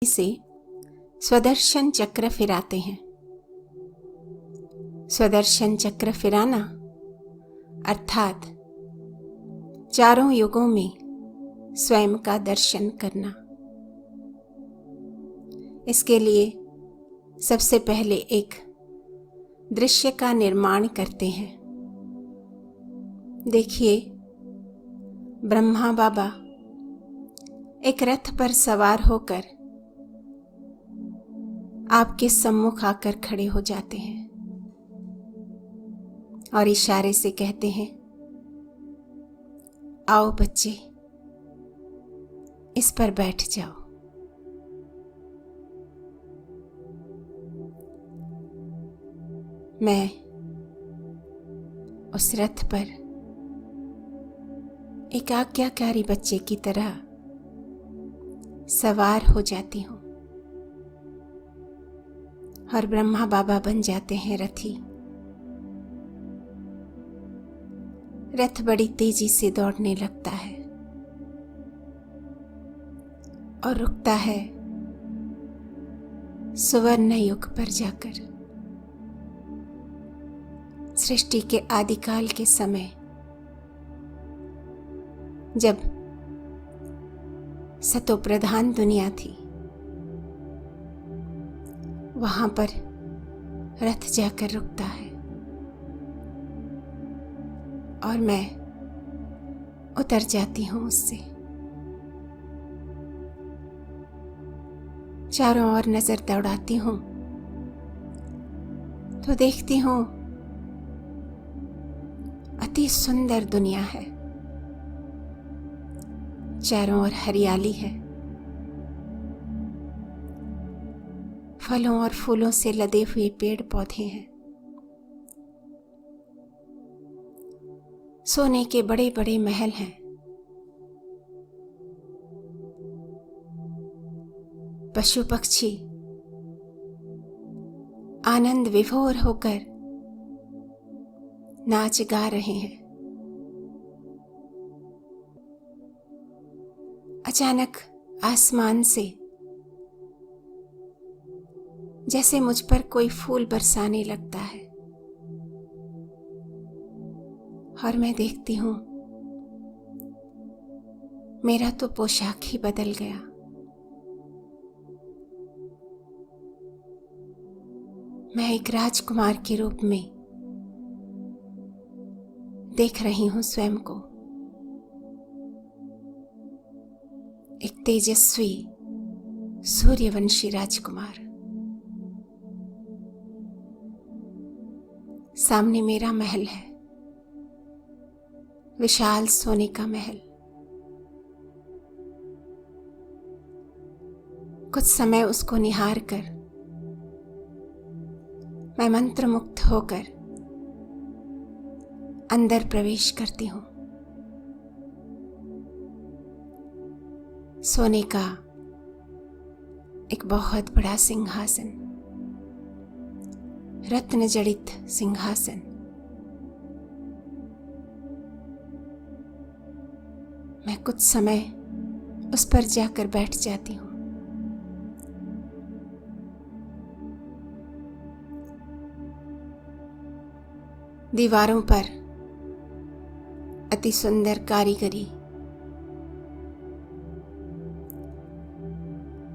से स्वदर्शन चक्र फिराते हैं। स्वदर्शन चक्र फिराना अर्थात चारों युगों में स्वयं का दर्शन करना। इसके लिए सबसे पहले एक दृश्य का निर्माण करते हैं। देखिए, ब्रह्मा बाबा एक रथ पर सवार होकर आपके सम्मुख आकर खड़े हो जाते हैं और इशारे से कहते हैं, आओ बच्चे, इस पर बैठ जाओ। मैं उस रथ पर एक आज्ञाकारी बच्चे की तरह सवार हो जाती हूँ और ब्रह्मा बाबा बन जाते हैं रथी। रथ बड़ी तेजी से दौड़ने लगता है और रुकता है सुवर्ण युग पर जाकर। सृष्टि के आदिकाल के समय जब सतो प्रधान दुनिया थी, वहां पर रथ जाकर रुकता है और मैं उतर जाती हूं उससे। चारों ओर नजर दौड़ाती हूं तो देखती हूं अति सुंदर दुनिया है। चारों ओर हरियाली है, फलों और फूलों से लदे हुए पेड़ पौधे हैं, सोने के बड़े बड़े महल हैं, पशु पक्षी आनंद विभोर होकर नाच गा रहे हैं। अचानक आसमान से जैसे मुझ पर कोई फूल बरसाने लगता है और मैं देखती हूं मेरा तो पोशाक ही बदल गया। मैं एक राजकुमार के रूप में देख रही हूं स्वयं को। एक तेजस्वी सूर्यवंशी राजकुमार। सामने मेरा महल है, विशाल सोने का महल। कुछ समय उसको निहार कर मैं मंत्रमुग्ध होकर अंदर प्रवेश करती हूं। सोने का एक बहुत बड़ा सिंहासन, रत्न जड़ित सिंहासन। मैं कुछ समय उस पर जाकर बैठ जाती हूं। दीवारों पर अति सुंदर कारीगरी,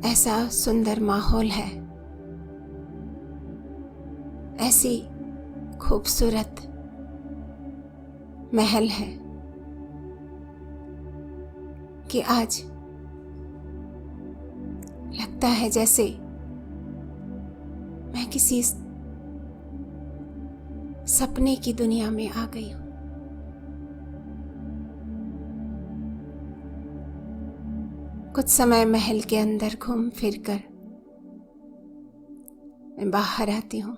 ऐसा सुंदर माहौल है, ऐसी खूबसूरत महल है कि आज लगता है जैसे मैं किसी सपने की दुनिया में आ गई हूं। कुछ समय महल के अंदर घूम फिर कर मैं बाहर आती हूं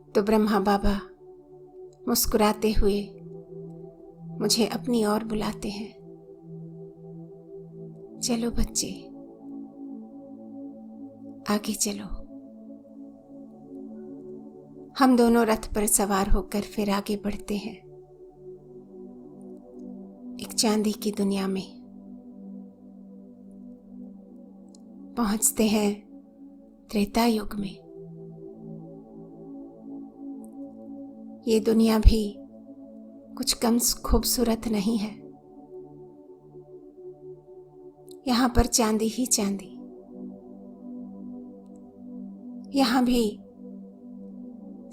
तो ब्रह्मा बाबा मुस्कुराते हुए मुझे अपनी ओर बुलाते हैं। चलो बच्चे, आगे चलो। हम दोनों रथ पर सवार होकर फिर आगे बढ़ते हैं। एक चांदी की दुनिया में पहुंचते हैं त्रेता युग में। ये दुनिया भी कुछ कम खूबसूरत नहीं है। यहाँ पर चांदी ही चांदी। यहाँ भी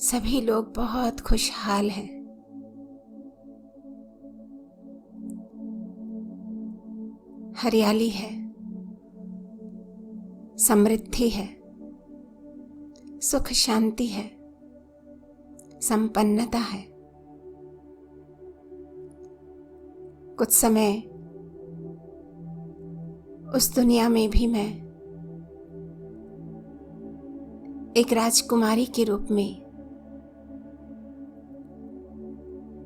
सभी लोग बहुत खुशहाल हैं। हरियाली है, समृद्धि है, सुख शांति है, संपन्नता है। कुछ समय उस दुनिया में भी मैं एक राजकुमारी के रूप में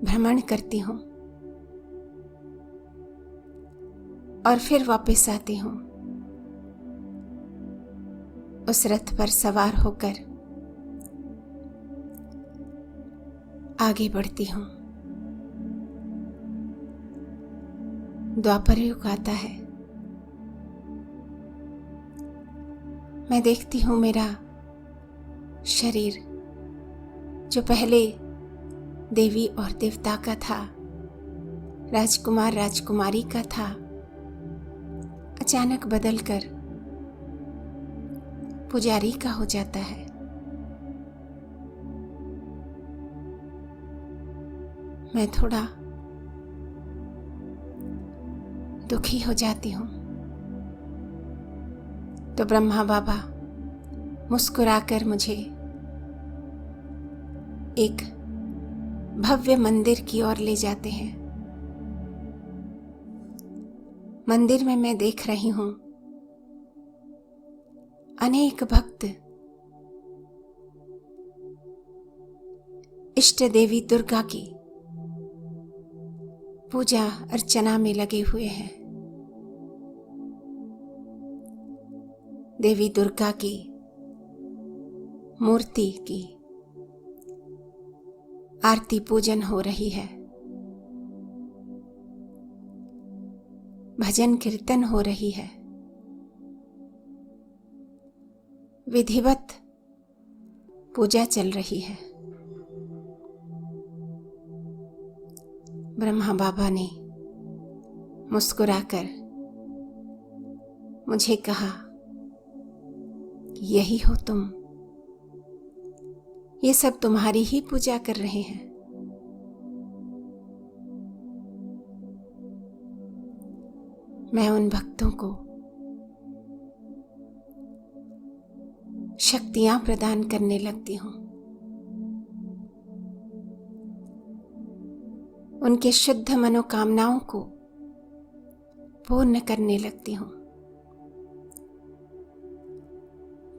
भ्रमण करती हूँ और फिर वापस आती हूँ उस रथ पर सवार होकर आगे बढ़ती हूँ। द्वापर युग आता है। मैं देखती हूँ मेरा शरीर जो पहले देवी और देवता का था, राजकुमार राजकुमारी का था, अचानक बदलकर पुजारी का हो जाता है। मैं थोड़ा दुखी हो जाती हूँ तो ब्रह्मा बाबा मुस्कुराकर मुझे एक भव्य मंदिर की ओर ले जाते हैं। मंदिर में मैं देख रही हूँ अनेक भक्त इष्ट देवी दुर्गा की पूजा अर्चना में लगे हुए हैं। देवी दुर्गा की मूर्ति की आरती पूजन हो रही है, भजन कीर्तन हो रही है, विधिवत पूजा चल रही है। ब्रह्मा बाबा ने मुस्कुराकर मुझे कहा कि यही हो तुम, ये सब तुम्हारी ही पूजा कर रहे हैं। मैं उन भक्तों को शक्तियां प्रदान करने लगती हूँ, उनके शुद्ध मनोकामनाओं को पूर्ण करने लगती हूँ,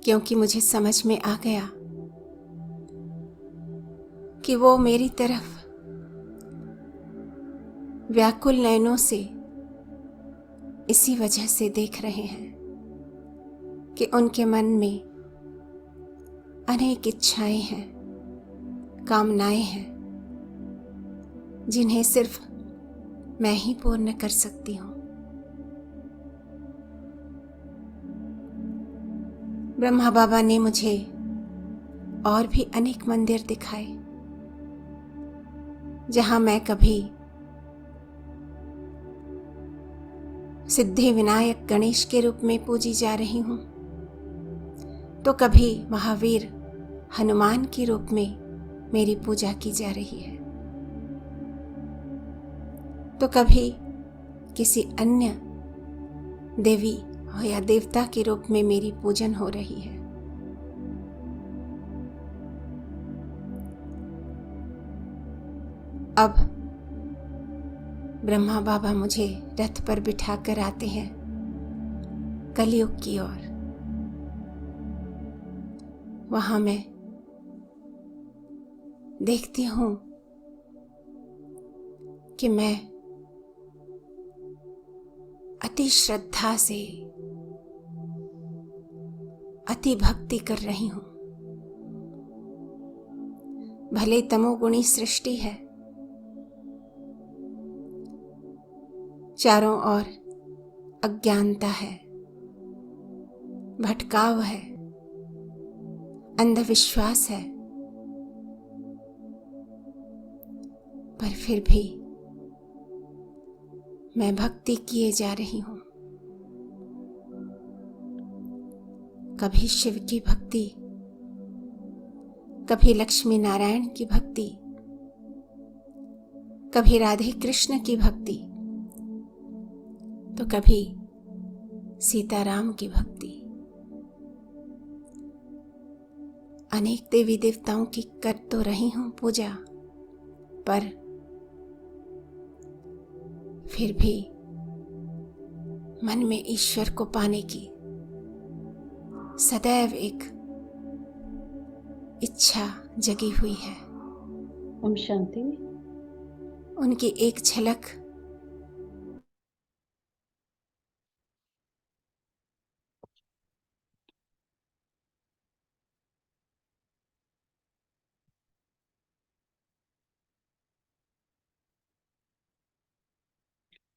क्योंकि मुझे समझ में आ गया कि वो मेरी तरफ व्याकुल नयनों से इसी वजह से देख रहे हैं कि उनके मन में अनेक इच्छाएं हैं, कामनाएं हैं, जिन्हें सिर्फ मैं ही पूर्ण कर सकती हूँ। ब्रह्मा बाबा ने मुझे और भी अनेक मंदिर दिखाए जहां मैं कभी सिद्धि विनायक गणेश के रूप में पूजी जा रही हूं, तो कभी महावीर हनुमान के रूप में मेरी पूजा की जा रही है, तो कभी किसी अन्य देवी या देवता के रूप में मेरी पूजन हो रही है। अब ब्रह्मा बाबा मुझे रथ पर बिठाकर आते हैं कलयुग की ओर। वहां मैं देखती हूं कि मैं अति श्रद्धा से अति भक्ति कर रही हूं। भले तमोगुणी सृष्टि है, चारों ओर अज्ञानता है, भटकाव है, अंधविश्वास है, पर फिर भी मैं भक्ति किए जा रही हूँ। कभी शिव की भक्ति, कभी लक्ष्मी नारायण की भक्ति, कभी राधे कृष्ण की भक्ति, तो कभी सीताराम की भक्ति। अनेक देवी देवताओं की कर तो रही हूं पूजा, पर फिर भी मन में ईश्वर को पाने की सदैव एक इच्छा जगी हुई है। ओम शांति। उनकी एक झलक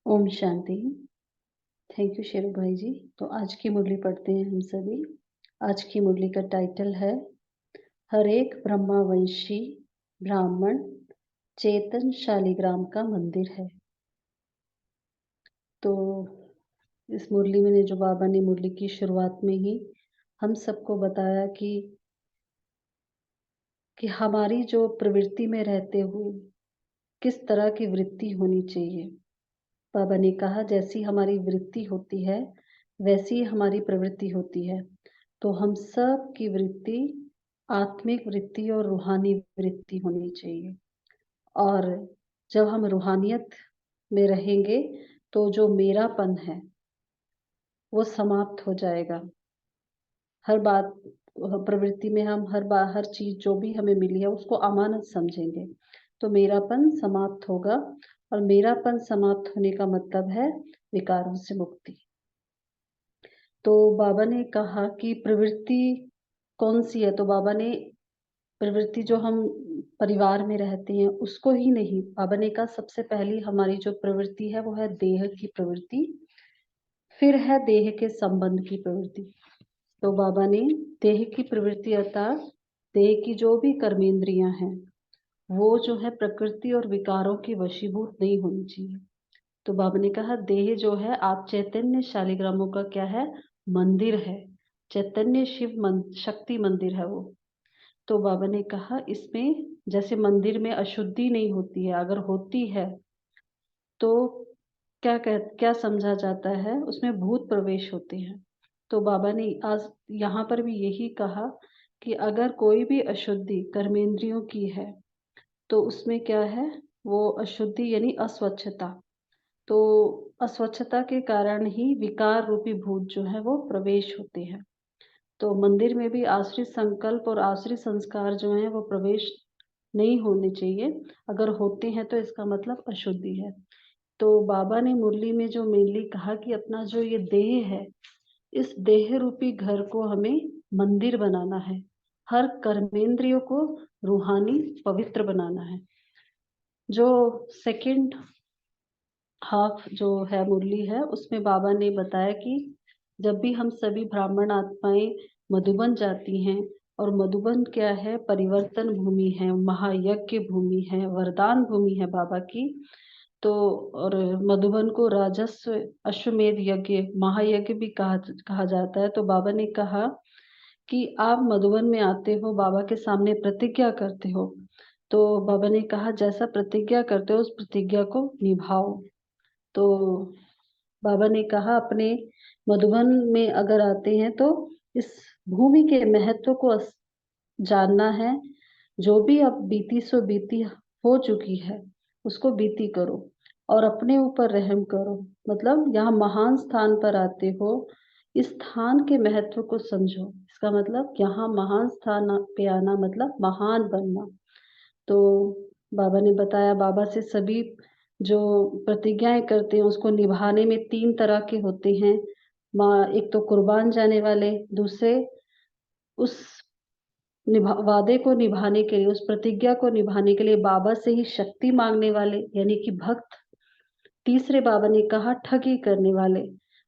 ओम शांति। थैंक यू शेरू भाई जी। तो आज की मुरली पढ़ते हैं हम सभी। आज की मुरली का टाइटल है हर एक ब्रह्मावंशी ब्राह्मण चेतन शालिग्राम का मंदिर है। तो इस मुरली में जो बाबा ने मुरली की शुरुआत में ही हम सबको बताया कि हमारी जो प्रवृत्ति में रहते हुए किस तरह की वृत्ति होनी चाहिए। बाबा ने कहा जैसी हमारी वृत्ति होती है वैसी ही हमारी प्रवृत्ति होती है। तो हम सब की वृत्ति आत्मिक वृत्ति और रूहानी वृत्ति होनी चाहिए। और जब हम रूहानियत में रहेंगे तो जो मेरापन है वो समाप्त हो जाएगा। हर बात प्रवृत्ति में हम हर चीज जो भी हमें मिली है उसको अमानत समझेंगे तो मेरापन समाप्त होगा। और मेरापन समाप्त होने का मतलब है विकारों से मुक्ति। तो बाबा ने कहा कि प्रवृत्ति कौन सी है। तो बाबा ने प्रवृत्ति जो हम परिवार में रहते हैं उसको ही नहीं, बाबा ने कहा सबसे पहली हमारी जो प्रवृत्ति है वो है देह की प्रवृत्ति, फिर है देह के संबंध की प्रवृत्ति। तो बाबा ने देह की प्रवृत्ति अर्थात देह की जो भी कर्मेंद्रियां हैं वो जो है प्रकृति और विकारों की वशीभूत नहीं होनी चाहिए। तो बाबा ने कहा देह जो है आप चैतन्य शालिग्रामों का क्या है, मंदिर है। चैतन्य शक्ति मंदिर है वो। तो बाबा ने कहा इसमें जैसे मंदिर में अशुद्धि नहीं होती है, अगर होती है तो क्या समझा जाता है, उसमें भूत प्रवेश होते हैं। तो बाबा ने आज यहाँ पर भी यही कहा कि अगर कोई भी अशुद्धि कर्मेंद्रियों की है तो उसमें क्या है, वो अशुद्धि यानी अस्वच्छता। तो अस्वच्छता के कारण ही विकार रूपी भूत जो है वो प्रवेश होते हैं। तो मंदिर में भी आश्रित संकल्प और आश्रित संस्कार जो हैं वो प्रवेश नहीं होने चाहिए। अगर होते हैं तो इसका मतलब अशुद्धि है। तो बाबा ने मुरली में जो मेनली कहा कि अपना जो ये देह है इस देह रूपी घर को हमें मंदिर बनाना है। हर कर्मेंद्रियों को रूहानी पवित्र बनाना है। जो सेकंड हाफ जो है मुरली है उसमें बाबा ने बताया कि जब भी हम सभी ब्राह्मण आत्माएं मधुबन जाती हैं, और मधुबन क्या है, परिवर्तन भूमि है, महायज्ञ भूमि है, वरदान भूमि है बाबा की। तो और मधुबन को राजस्व अश्वमेध यज्ञ महायज्ञ भी कहा जाता है। तो बाबा ने कहा कि आप मधुबन में आते हो, बाबा के सामने प्रतिज्ञा करते हो। तो बाबा ने कहा जैसा प्रतिज्ञा करते हो उस प्रतिज्ञा को निभाओ। तो बाबा ने कहा अपने मधुबन में अगर आते हैं तो इस भूमि के महत्व को जानना है। जो भी अब बीती सो बीती हो चुकी है उसको बीती करो और अपने ऊपर रहम करो। मतलब यहाँ महान स्थान पर आते हो, इस स्थान के महत्व को समझो। इसका मतलब यहाँ महान स्थान पे आना मतलब महान बनना। तो बाबा ने बताया बाबा से सभी जो प्रतिज्ञाएं करते हैं उसको निभाने में 3 तरह के होते हैं। एक तो कुर्बान जाने वाले, दूसरे उस वादे को निभाने के लिए, उस प्रतिज्ञा को निभाने के लिए बाबा से ही शक्ति मांगने वाले यानी कि भक्त। तीसरे बाबा ने कहा ठगी करने वाले,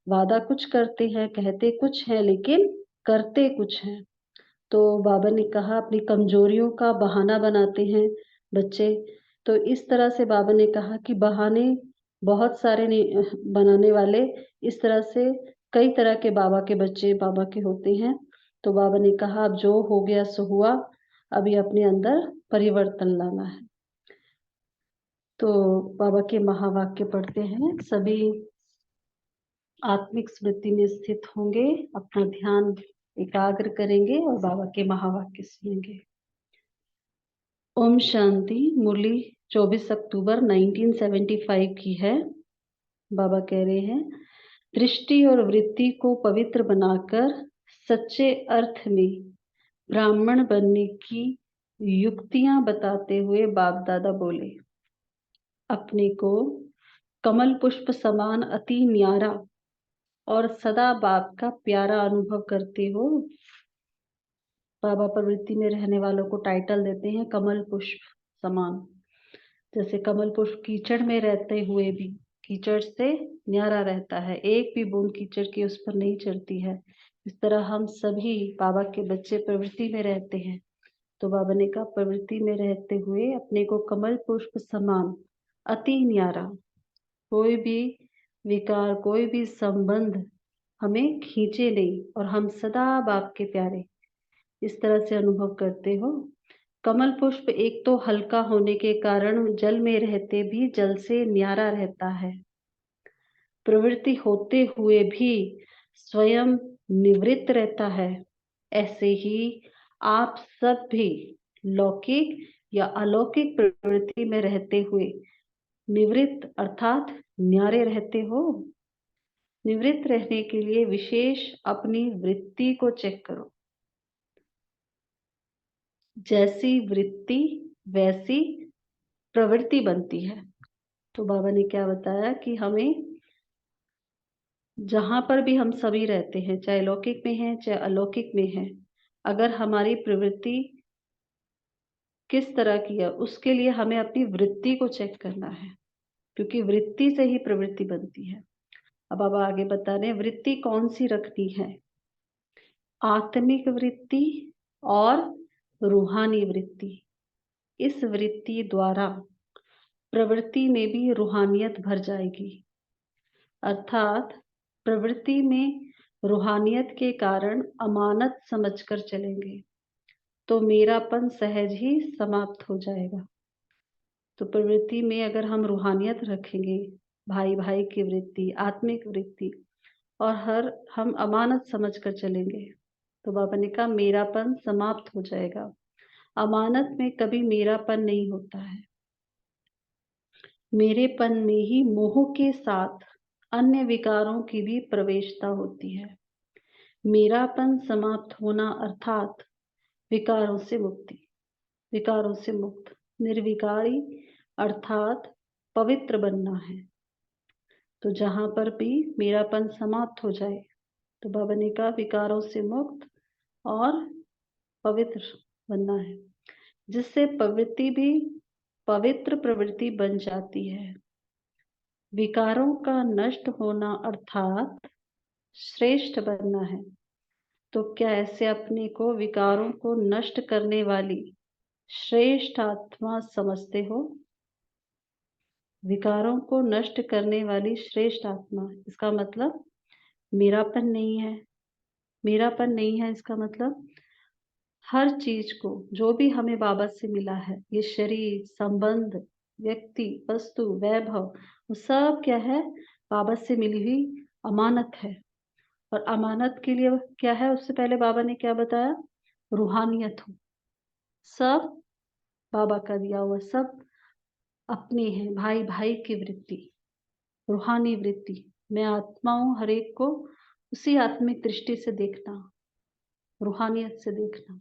वादा कुछ करते हैं कहते कुछ है लेकिन करते कुछ हैं। तो बाबा ने कहा अपनी कमजोरियों का बहाना बनाते हैं बच्चे। तो इस तरह से बाबा ने कहा कि बहाने बहुत सारे बनाने वाले इस तरह से कई तरह के बाबा के बच्चे बाबा के होते हैं। तो बाबा ने कहा अब जो हो गया सो हुआ, अभी अपने अंदर परिवर्तन लाना है। तो बाबा के महावाक्य पढ़ते हैं। सभी आत्मिक स्मृति में स्थित होंगे, अपना ध्यान एकाग्र करेंगे और बाबा के महावाक्य सुनेंगे। ओम शांति। मुरली 24 अक्टूबर 1975 की है। बाबा कह रहे हैं, दृष्टि और वृत्ति को पवित्र बनाकर सच्चे अर्थ में ब्राह्मण बनने की युक्तियां बताते हुए बाप दादा बोले, अपने को कमल पुष्प समान अति न्यारा और सदा बाप का प्यारा अनुभव करते हो। बाबा प्रवृत्ति में रहने वालों को टाइटल देते हैं कमल पुष्प समान। जैसे कमल पुष्प कीचड़ में रहते हुए भी कीचड़ से न्यारा रहता है, एक भी बूंद कीचड़ की उस पर नहीं चढ़ती है। इस तरह हम सभी बाबा के बच्चे प्रवृत्ति में रहते हैं। तो बाबा ने कहा प्रवृत्ति में रहते हुए अपने को कमल पुष्प समान अति न्यारा, कोई भी विकार कोई भी संबंध हमें खींचे नहीं और हम सदा बाप के प्यारे इस तरह से अनुभव करते हो। कमल पुष्प एक तो हल्का होने के कारण जल में रहते भी जल से न्यारा रहता है, प्रवृत्ति होते हुए भी स्वयं निवृत्त रहता है। ऐसे ही आप सब भी लौकिक या अलौकिक प्रवृत्ति में रहते हुए निवृत्त अर्थात न्यारे रहते हो। निवृत्त रहने के लिए विशेष अपनी वृत्ति को चेक करो। जैसी वृत्ति वैसी प्रवृत्ति बनती है। तो बाबा ने क्या बताया कि हमें जहां पर भी हम सभी रहते हैं, चाहे लौकिक में है चाहे अलौकिक में है, अगर हमारी प्रवृत्ति किस तरह की है उसके लिए हमें अपनी वृत्ति को चेक करना है, क्योंकि वृत्ति से ही प्रवृत्ति बनती है। अब बाबा आगे बता रहे हैं वृत्ति कौन सी रखनी है, आत्मिक वृत्ति और रूहानी वृत्ति। इस वृत्ति द्वारा प्रवृत्ति में भी रूहानियत भर जाएगी, अर्थात प्रवृत्ति में रूहानियत के कारण अमानत समझकर चलेंगे तो मेरापन सहज ही समाप्त हो जाएगा। तो प्रवृत्ति में अगर हम रूहानियत रखेंगे, भाई भाई की वृत्ति, आत्मिक वृत्ति, और हम अमानत समझकर चलेंगे तो बाबा ने कहा मेरापन समाप्त हो जाएगा। अमानत में कभी मेरापन नहीं होता है। मेरेपन में ही मोह के साथ अन्य विकारों की भी प्रवेशता होती है। मेरापन समाप्त होना अर्थात विकारों से मुक्ति, विकारों से मुक्त, निर्विकारी अर्थात पवित्र बनना है। तो जहां पर भी मेरापन समाप्त हो जाए तो बाबा ने कहा विकारों से मुक्त और पवित्र बनना है, जिससे प्रवृत्ति भी पवित्र प्रवृत्ति बन जाती है। विकारों का नष्ट होना अर्थात श्रेष्ठ बनना है। तो क्या ऐसे अपने को विकारों को नष्ट करने वाली श्रेष्ठ आत्मा समझते हो? विकारों को नष्ट करने वाली श्रेष्ठ आत्मा, इसका मतलब मेरापन नहीं है। मेरापन नहीं है इसका मतलब हर चीज को जो भी हमें बाबा से मिला है, ये शरीर, संबंध, व्यक्ति, वस्तु, वैभव, वो सब क्या है? बाबा से मिली हुई अमानत है। और अमानत के लिए क्या है? उससे पहले बाबा ने क्या बताया? रूहानियत हो। सब बाबा का दिया हुआ, सब अपने हैं। भाई भाई की वृत्ति, रूहानी वृत्ति, मैं आत्मा हूं, हर एक को उसी आत्मिक दृष्टि से देखना, रूहानियत से देखना।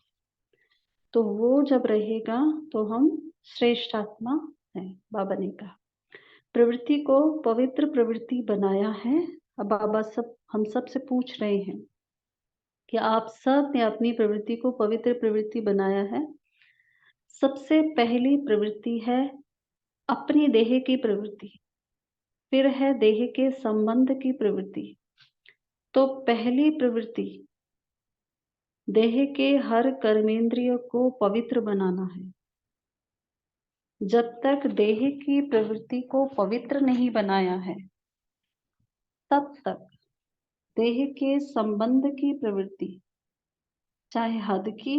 तो वो जब रहेगा तो हम श्रेष्ठ आत्मा हैं। बाबा ने कहा प्रवृत्ति को पवित्र प्रवृत्ति बनाया है। अब बाबा हम सब से पूछ रहे हैं कि आप सब ने अपनी प्रवृत्ति को पवित्र प्रवृत्ति बनाया है। सबसे पहली प्रवृत्ति है अपनी देह की प्रवृत्ति, फिर है देह के संबंध की प्रवृत्ति। तो पहली प्रवृत्ति देह के हर कर्मेंद्रिय को पवित्र बनाना है। जब तक देह की प्रवृत्ति को पवित्र नहीं बनाया है, तब तक देह के संबंध की प्रवृत्ति, चाहे हद की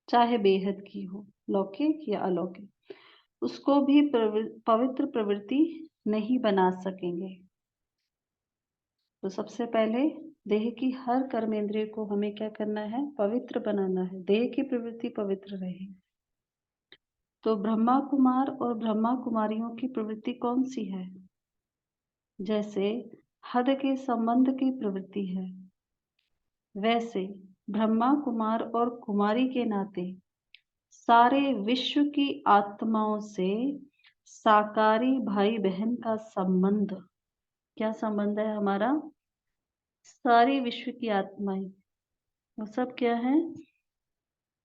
चाहे बेहद की हो, लौकिक या अलौकिक, उसको भी पवित्र प्रवृत्ति नहीं बना सकेंगे। तो सबसे पहले देह की हर कर्मेंद्रिय को हमें क्या करना है? पवित्र बनाना है, देह की प्रवृत्ति पवित्र रहे। तो ब्रह्मा कुमार और ब्रह्मा कुमारियों की प्रवृत्ति कौन सी है? जैसे हद के संबंध की प्रवृत्ति है, वैसे ब्रह्मा कुमार और कुमारी के नाते सारे विश्व की आत्माओं से साकारी भाई बहन का संबंध, क्या संबंध है हमारा? सारी विश्व की आत्माएं, वो सब क्या है?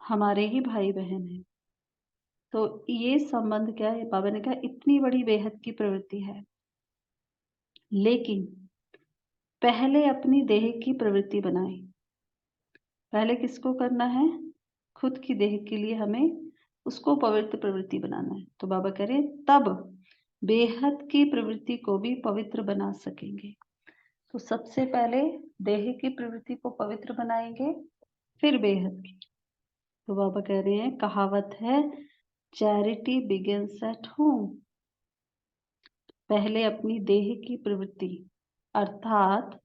हमारे ही भाई बहन हैं। तो ये संबंध क्या है? बाबा ने कहा इतनी बड़ी बेहद की प्रवृत्ति है, लेकिन पहले अपनी देह की प्रवृत्ति बनाए। पहले किसको करना है? खुद की देह के लिए हमें उसको पवित्र प्रवृत्ति बनाना है। तो बाबा कह रहे तब बेहद की प्रवृत्ति को भी पवित्र बना सकेंगे। तो सबसे पहले देह की प्रवृत्ति को पवित्र बनाएंगे, फिर बेहद की। तो बाबा कह रहे हैं, कहावत है, चैरिटी बिगिंस एट होम। पहले अपनी देह की प्रवृत्ति अर्थात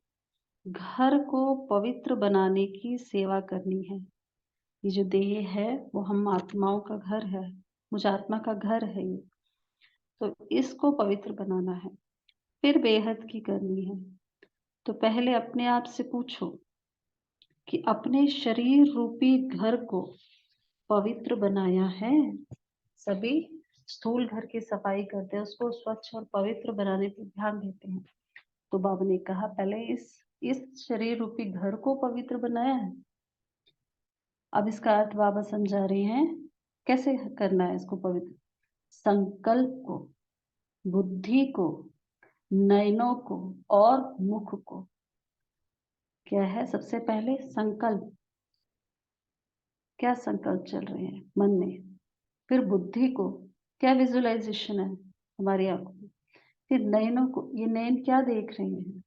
घर को पवित्र बनाने की सेवा करनी है। ये जो देह है वो हम आत्माओं का घर है, मुझ आत्मा का घर है ये। तो इसको पवित्र बनाना है, फिर बेहद की करनी है। तो पहले अपने आप से पूछो कि अपने शरीर रूपी घर को पवित्र बनाया है? सभी स्थूल घर की सफाई करते हैं, उसको स्वच्छ और पवित्र बनाने पर ध्यान देते हैं। तो बाबा ने कहा पहले इस शरीर रूपी घर को पवित्र बनाया है। अब इसका अर्थ बाबा समझा रहे हैं, कैसे करना है इसको पवित्र? संकल्प को, बुद्धि को, नयनों को और मुख को। क्या है? सबसे पहले संकल्प, क्या संकल्प चल रहे हैं मन में। फिर बुद्धि को, क्या विजुअलाइजेशन है हमारी आंखों में। फिर नयनों को, ये नयन क्या देख रहे हैं,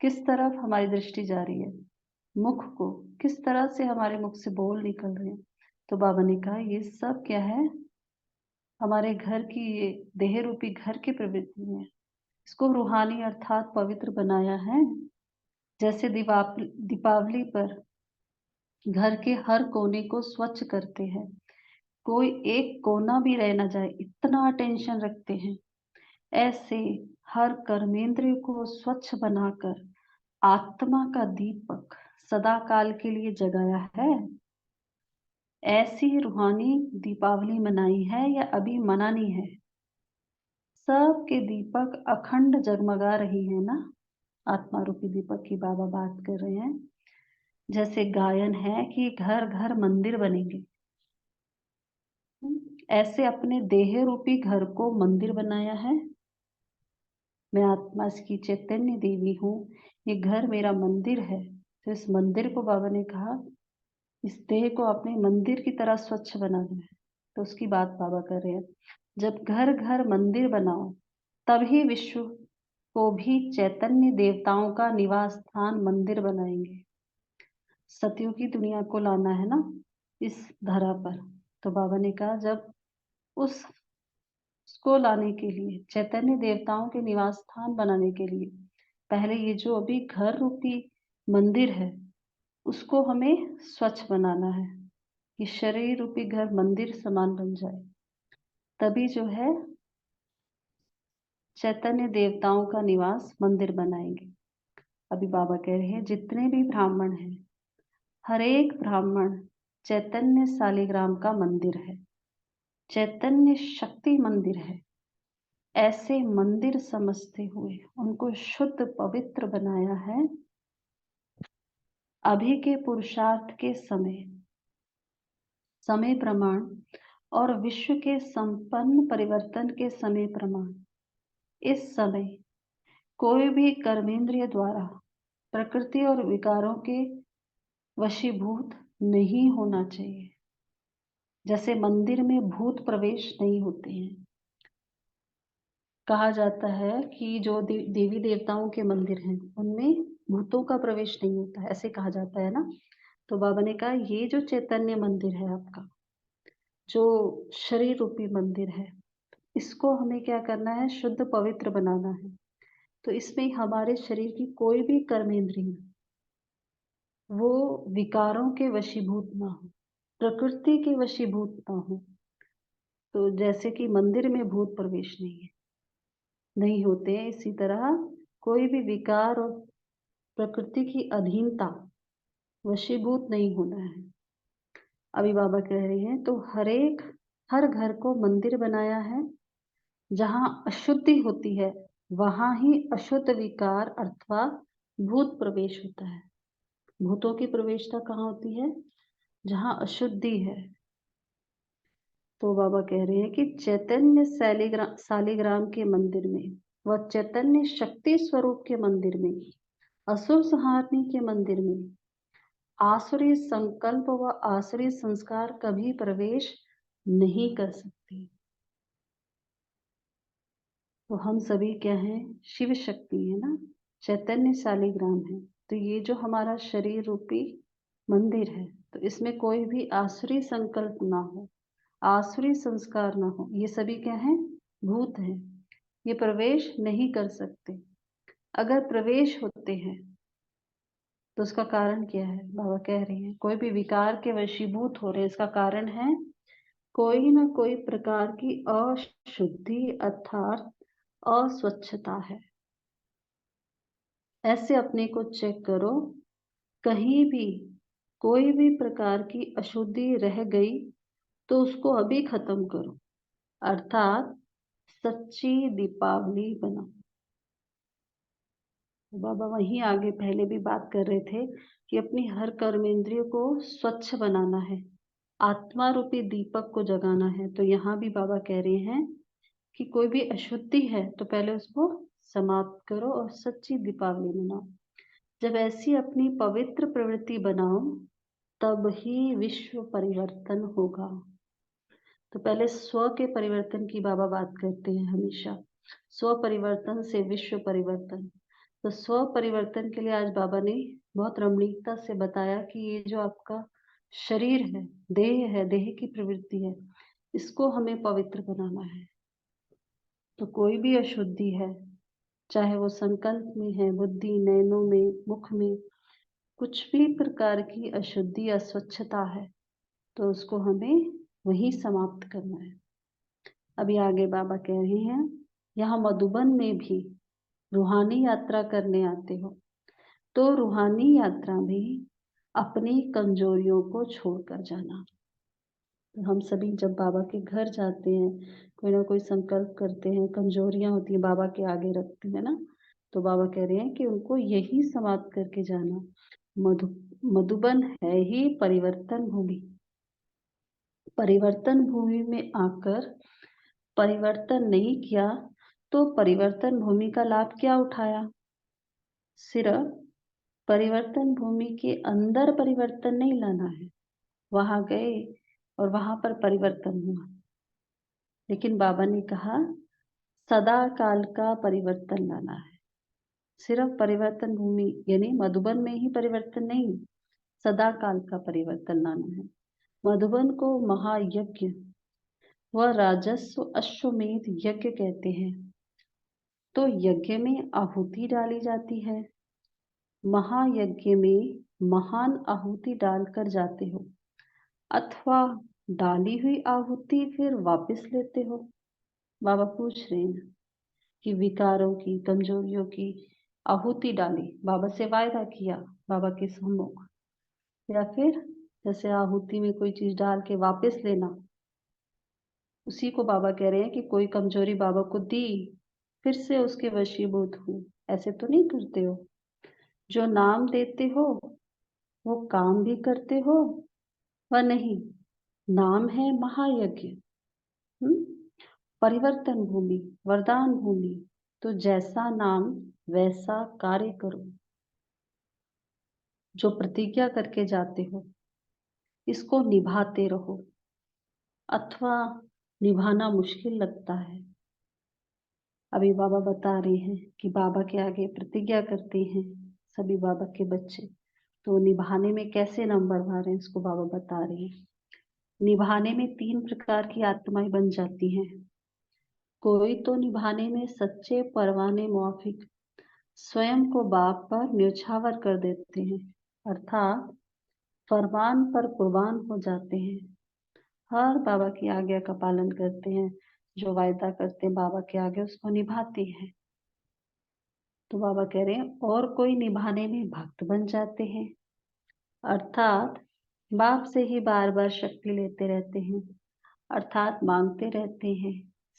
किस तरफ हमारी दृष्टि जा रही है। मुख को, किस तरह से हमारे मुख से बोल निकल रहे हैं। तो बाबा ने कहा ये सब क्या है? हमारे घर की, ये देह रूपी घर की प्रवृत्ति है। इसको रूहानी अर्थात पवित्र बनाया है। जैसे दीपावली पर घर के हर कोने को स्वच्छ करते हैं, कोई एक कोना भी रह ना जाए इतना अटेंशन रखते हैं, ऐसे हर कर्मेंद्रिय को स्वच्छ बनाकर आत्मा का दीपक सदा काल के लिए जगाया है। ऐसी रूहानी दीपावली मनाई है या अभी मनानी है? सबके दीपक अखंड जगमगा रही है ना। आत्मा रूपी दीपक की बाबा बात कर रहे हैं। जैसे गायन है कि घर घर मंदिर बनेंगे, ऐसे अपने देह रूपी घर को मंदिर बनाया है। मैं आत्मा इसकी चैतन्य देवी हूँ, ये घर मेरा मंदिर है। तो इस मंदिर को बाबा ने कहा इस देह को अपने मंदिर की तरह स्वच्छ बनाना है। तो उसकी बात बाबा कर रहे हैं, जब घर घर मंदिर बनाओ तभी विश्व को भी चैतन्य देवताओं का निवास स्थान मंदिर बनाएंगे। सतियों की दुनिया को लाना है ना इस धरा पर। तो बाबा ने कहा जब उसको लाने के लिए, चैतन्य देवताओं के निवास स्थान बनाने के लिए, पहले ये जो अभी घर रूपी मंदिर है उसको हमें स्वच्छ बनाना है कि शरीर रूपी घर मंदिर समान बन जाए। तभी जो है चैतन्य देवताओं का निवास मंदिर बनाएंगे। अभी बाबा कह रहे हैं जितने भी ब्राह्मण हैं, हर एक ब्राह्मण चैतन्य शालिग्राम का मंदिर है, चैतन्य शक्ति मंदिर है। ऐसे मंदिर समझते हुए उनको शुद्ध पवित्र बनाया है। अभी के पुरुषार्थ के समय प्रमाण और विश्व के संपन्न परिवर्तन के समय प्रमाण, इस समय कोई भी कर्मेंद्रिय द्वारा प्रकृति और विकारों के वशीभूत नहीं होना चाहिए। जैसे मंदिर में भूत प्रवेश नहीं होते हैं। कहा जाता है कि जो देवी देवताओं के मंदिर हैं उनमें भूतों का प्रवेश नहीं होता है, ऐसे कहा जाता है ना। तो बाबा ने कहा ये जो चैतन्य मंदिर है आपका, जो शरीर रूपी मंदिर है, इसको हमें क्या करना है, शुद्ध पवित्र बनाना है। तो इसमें हमारे शरीर की कोई भी कर्मेंद्रिय वो विकारों के वशीभूत ना हो, प्रकृति के वशीभूत ना हो। तो जैसे कि मंदिर में भूत प्रवेश नहीं होते हैं, इसी तरह कोई भी विकार और प्रकृति की अधीनता वशीभूत नहीं होना है। अभी बाबा कह रहे हैं तो हर घर को मंदिर बनाया है। जहाँ अशुद्धि होती है वहाँ ही अशुद्ध विकार अथवा भूत प्रवेश होता है। भूतों की प्रवेशता कहाँ होती है, जहाँ अशुद्धि है। तो बाबा कह रहे हैं कि चैतन्य शालिग्राम के मंदिर में व चैतन्य शक्ति स्वरूप के मंदिर में, असुर संहारनी के मंदिर में आसुरी संकल्प व आसुरी संस्कार कभी प्रवेश नहीं कर सकते। तो हम सभी क्या हैं, शिव शक्ति है ना, चैतन्य शालिग्राम है। तो ये जो हमारा शरीर रूपी मंदिर है, तो इसमें कोई भी आसुरी संकल्प ना हो, आसुरी संस्कार ना हो। ये सभी क्या हैं, भूत हैं, ये प्रवेश नहीं कर सकते। अगर प्रवेश होते हैं तो उसका कारण क्या है, बाबा कह रहे हैं कोई भी विकार के वशीभूत हो रहे, इसका कारण है कोई ना कोई प्रकार की अशुद्धि अर्थात अस्वच्छता है। ऐसे अपने को चेक करो, कहीं भी कोई भी प्रकार की अशुद्धि रह गई तो उसको अभी खत्म करो, अर्थात सच्ची दीपावली बनाओ। बाबा वहीं आगे पहले भी बात कर रहे थे कि अपनी हर कर्मेंद्रियों को स्वच्छ बनाना है, आत्मा रूपी दीपक को जगाना है। तो यहाँ भी बाबा कह रहे हैं कि कोई भी अशुद्धि है तो पहले उसको समाप्त करो और सच्ची दीपावली मनाओ। जब ऐसी अपनी पवित्र प्रवृत्ति बनाओ तब ही विश्व परिवर्तन होगा। तो पहले स्व के परिवर्तन की बाबा बात करते हैं हमेशा, स्व परिवर्तन से विश्व परिवर्तन। तो स्व परिवर्तन के लिए आज बाबा ने बहुत रमणीकता से बताया कि ये जो आपका शरीर है, देह की प्रवृत्ति है, इसको हमें पवित्र बनाना है। तो कोई भी अशुद्धि है, चाहे वो संकल्प में है, बुद्धि, नयनों में, मुख में, कुछ भी प्रकार की अशुद्धि अस्वच्छता है तो उसको हमें वही समाप्त करना है। अभी आगे बाबा कह रहे हैं, यहाँ मधुबन में भी रूहानी यात्रा करने आते हो तो रूहानी यात्रा में अपनी कमजोरियों को छोड़कर जाना। तो हम सभी जब बाबा के घर जाते हैं, कोई ना कोई संकल्प करते हैं, कमजोरियां होती हैं बाबा के आगे रखते हैं ना, तो बाबा कह रहे हैं कि उनको यही समाप्त करके जाना। मधुबन है ही परिवर्तन भूमि। परिवर्तन भूमि में आकर परिवर्तन नहीं किया तो परिवर्तन भूमि का लाभ क्या उठाया। सिर्फ परिवर्तन भूमि के अंदर परिवर्तन नहीं लाना है, वहां गए और वहां पर परिवर्तन हुआ। लेकिन बाबा ने कहा सदा काल का परिवर्तन लाना है। सिर्फ परिवर्तन भूमि यानी मधुबन में ही परिवर्तन नहीं, सदा काल का परिवर्तन लाना है। मधुबन को महायज्ञ व राजस्व अश्वमेध यज्ञ कहते हैं। तो यज्ञ में आहुति डाली जाती है, महायज्ञ में महान आहुति डालकर जाते हो, अथवा डाली हुई आहुति फिर वापस लेते हो। बाबा पूछ रहे हैं कि विकारों की, कमजोरियों की आहुति डाली, बाबा से वायदा किया बाबा के सम्मुख, या फिर जैसे आहुति में कोई चीज डाल के वापस लेना, उसी को बाबा कह रहे हैं कि कोई कमजोरी बाबा को दी फिर से उसके वशीभूत हूँ, ऐसे तो नहीं करते हो। जो नाम देते हो वो काम भी करते हो व नहीं। नाम है महायज्ञ, परिवर्तन भूमि, वरदान भूमि। तो जैसा नाम वैसा कार्य करो। जो प्रतिज्ञा करके जाते हो इसको निभाते रहो, अथवा निभाना मुश्किल लगता है। अभी बाबा बता रहे हैं कि बाबा के आगे प्रतिज्ञा करते हैं सभी बाबा के बच्चे, तो निभाने में कैसे नंबर भर रहे हैं इसको बाबा बता रहे हैं। निभाने में 3 प्रकार की आत्माएं बन जाती हैं। कोई तो निभाने में सच्चे परवाने मुआफिक स्वयं को बाप पर न्यौछावर कर देते हैं, अर्थात फरमान पर कुर्बान हो जाते हैं। हर बाबा की आज्ञा का पालन करते हैं, जो वायदा करते हैं बाबा के आगे उसको निभाते हैं। तो बाबा कह रहे हैं और कोई निभाने में भक्त बन जाते हैं, अर्थात बाप से ही बार बार शक्ति लेते रहते हैं, अर्थात मांगते रहते हैं